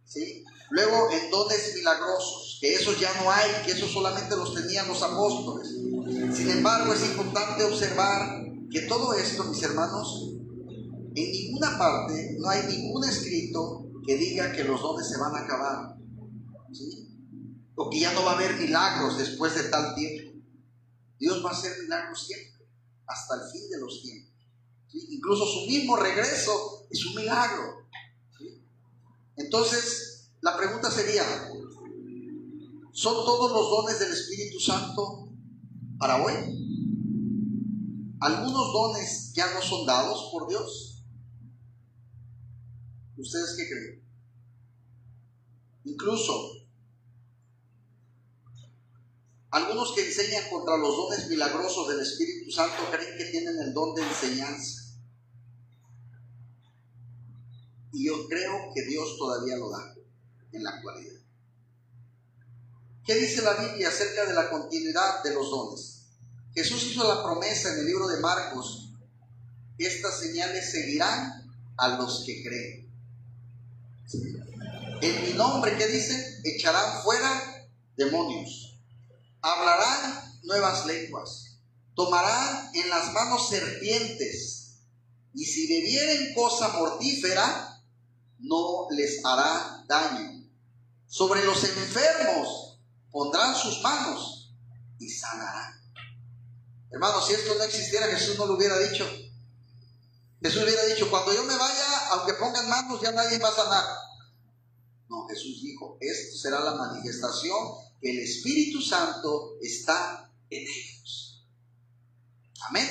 ¿sí? Luego en dones milagrosos, que esos ya no hay, que esos solamente los tenían los apóstoles. Sin embargo, es importante observar que todo esto, mis hermanos, en ninguna parte no hay ningún escrito que diga que los dones se van a acabar, ¿sí? O que ya no va a haber milagros después de tal tiempo. Dios va a hacer milagros siempre, hasta el fin de los tiempos, ¿sí? Incluso su mismo regreso es un milagro, ¿sí? Entonces, la pregunta sería, ¿son todos los dones del Espíritu Santo para hoy? ¿Algunos dones ya no son dados por Dios? ¿Ustedes qué creen? Incluso algunos que enseñan contra los dones milagrosos del Espíritu Santo creen que tienen el don de enseñanza. Y yo creo que Dios todavía lo da en la actualidad. ¿Qué dice la Biblia acerca de la continuidad de los dones? Jesús hizo la promesa en el libro de Marcos: estas señales seguirán a los que creen. En mi nombre, ¿qué dice? Echarán fuera demonios, hablarán nuevas lenguas, tomarán en las manos serpientes, y si bebieren cosa mortífera, no les hará daño. Sobre los enfermos pondrán sus manos y sanarán. Hermanos, si esto no existiera, Jesús no lo hubiera dicho. Jesús hubiera dicho: cuando yo me vaya, aunque pongan manos, ya nadie va a sanar. No, Jesús dijo: esto será la manifestación que el Espíritu Santo está en ellos. Amén.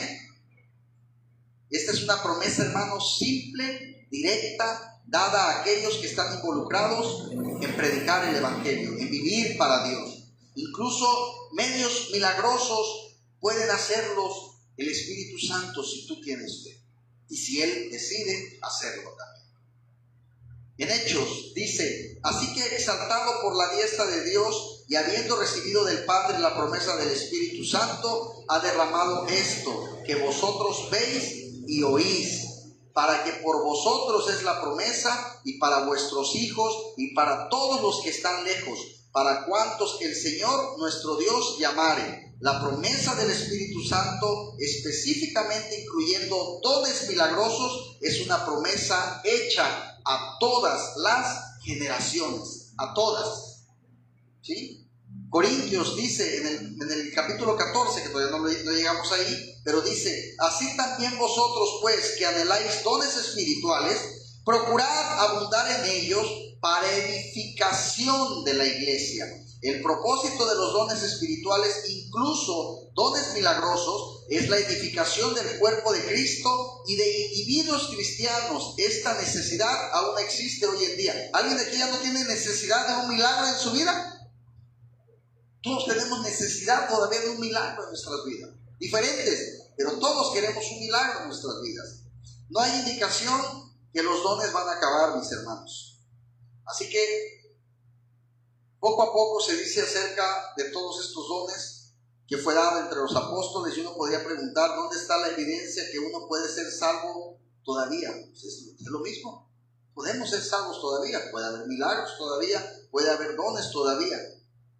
Esta es una promesa, hermanos, simple, directa, dada a aquellos que están involucrados en predicar el Evangelio, en vivir para Dios. Incluso medios milagrosos pueden hacerlos el Espíritu Santo si tú tienes fe y si Él decide hacerlo también. En Hechos dice: así que exaltado por la diestra de Dios y habiendo recibido del Padre la promesa del Espíritu Santo, ha derramado esto que vosotros veis y oís, para que por vosotros es la promesa, y para vuestros hijos, y para todos los que están lejos, para cuantos el Señor nuestro Dios llamare. La promesa del Espíritu Santo, específicamente incluyendo dones milagrosos, es una promesa hecha a todas las generaciones, a todas. ¿Sí? Corintios dice en el capítulo 14, que todavía no llegamos ahí, pero dice: así también vosotros, pues, que anheláis dones espirituales, procurad abundar en ellos para edificación de la iglesia. El propósito de los dones espirituales, incluso dones milagrosos, es la edificación del cuerpo de Cristo y de individuos cristianos. Esta necesidad aún existe hoy en día. ¿Alguien de aquí ya no tiene necesidad de un milagro en su vida? Todos tenemos necesidad todavía de un milagro en nuestras vidas. Diferentes, pero todos queremos un milagro en nuestras vidas. No hay indicación que los dones van a acabar, mis hermanos. Así que poco a poco se dice acerca de todos estos dones que fue dado entre los apóstoles, y uno podría preguntar: ¿dónde está la evidencia que uno puede ser salvo todavía? Pues es lo mismo. Podemos ser salvos todavía, puede haber milagros todavía, puede haber dones todavía.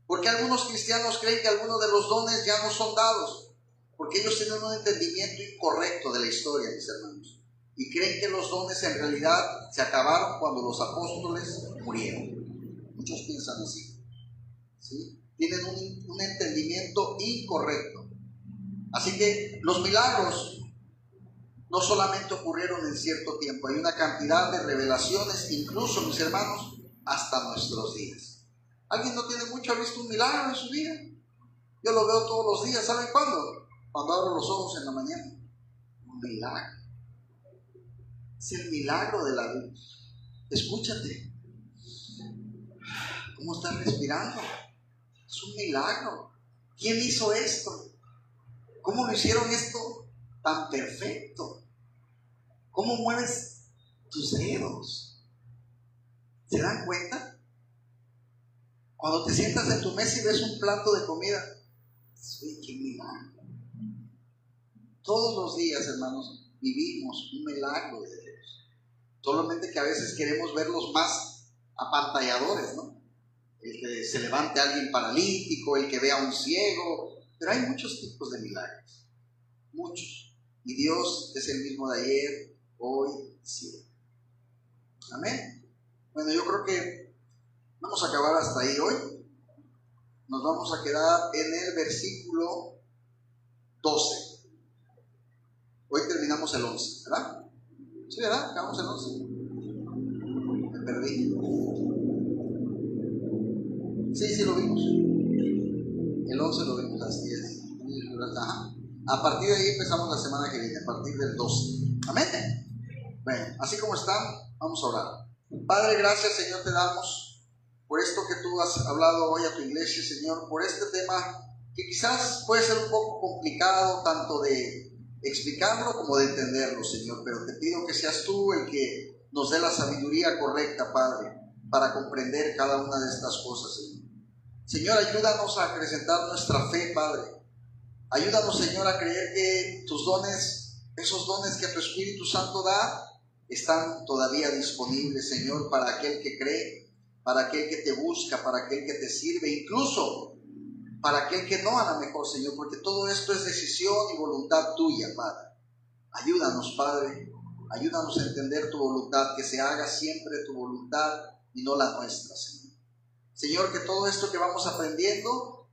Porque algunos cristianos creen que algunos de los dones ya no son dados, porque ellos tienen un entendimiento incorrecto de la historia, mis hermanos, y creen que los dones en realidad se acabaron cuando los apóstoles murieron. Muchos piensan así, ¿sí? Tienen un entendimiento incorrecto. Así que los milagros no solamente ocurrieron en cierto tiempo, hay una cantidad de revelaciones, incluso, mis hermanos, hasta nuestros días. ¿Alguien no tiene mucho, ha visto un milagro en su vida? Yo lo veo todos los días. ¿Saben cuándo? Cuando abro los ojos en la mañana. Un milagro. Es el milagro de la vida. Escúchate. ¿Cómo estás respirando? Es un milagro. ¿Quién hizo esto? ¿Cómo lo hicieron esto tan perfecto? ¿Cómo mueves tus dedos? ¿Se dan cuenta? Cuando te sientas en tu mesa y ves un plato de comida, ¡uy, qué milagro! Todos los días, hermanos, vivimos un milagro de Dios. Solamente que a veces queremos verlos más apantalladores, ¿no? El que se levante a alguien paralítico, el que vea a un ciego. Pero hay muchos tipos de milagros. Muchos. Y Dios es el mismo de ayer, hoy y siempre. Amén. Bueno, yo creo que vamos a acabar hasta ahí hoy. Nos vamos a quedar en el versículo 12. Hoy terminamos el 11, ¿verdad? Sí, ¿verdad? Acabamos el 11. Me perdí. Sí, lo vimos. El 11 lo vimos, así es. Ajá. A partir de ahí empezamos la semana que viene, a partir del 12. Amén. Bueno, así como están, vamos a orar. Padre, gracias, Señor, te damos por esto que tú has hablado hoy a tu iglesia, Señor, por este tema que quizás puede ser un poco complicado, tanto de explicarlo como de entenderlo, Señor, pero te pido que seas tú el que nos dé la sabiduría correcta, Padre, para comprender cada una de estas cosas, Señor. Señor, ayúdanos a acrecentar nuestra fe, Padre. Ayúdanos, Señor, a creer que tus dones, esos dones que tu Espíritu Santo da, están todavía disponibles, Señor, para aquel que cree, para aquel que te busca, para aquel que te sirve, incluso para aquel que no a lo mejor, Señor, porque todo esto es decisión y voluntad tuya, Padre. Ayúdanos, Padre, ayúdanos a entender tu voluntad, que se haga siempre tu voluntad y no la nuestra, Señor. Señor, que todo esto que vamos aprendiendo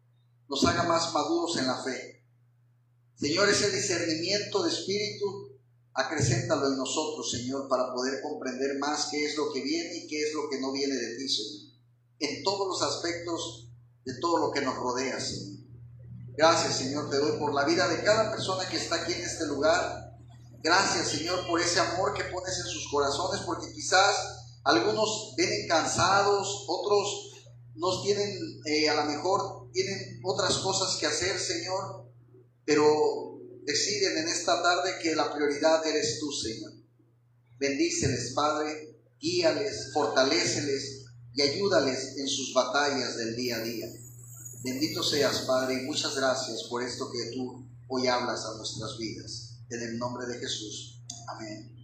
nos haga más maduros en la fe. Señor, ese discernimiento de espíritu, acrecéntalo en nosotros, Señor, para poder comprender más qué es lo que viene y qué es lo que no viene de ti, Señor. En todos los aspectos de todo lo que nos rodea, Señor. Gracias, Señor, te doy por la vida de cada persona que está aquí en este lugar. Gracias, Señor, por ese amor que pones en sus corazones, porque quizás algunos vienen cansados, otros nos tienen, a lo mejor tienen otras cosas que hacer, Señor, pero deciden en esta tarde que la prioridad eres tú, Señor. Bendíceles, Padre, guíales, fortaléceles y ayúdales en sus batallas del día a día. Bendito seas, Padre, y muchas gracias por esto que tú hoy hablas a nuestras vidas. En el nombre de Jesús. Amén.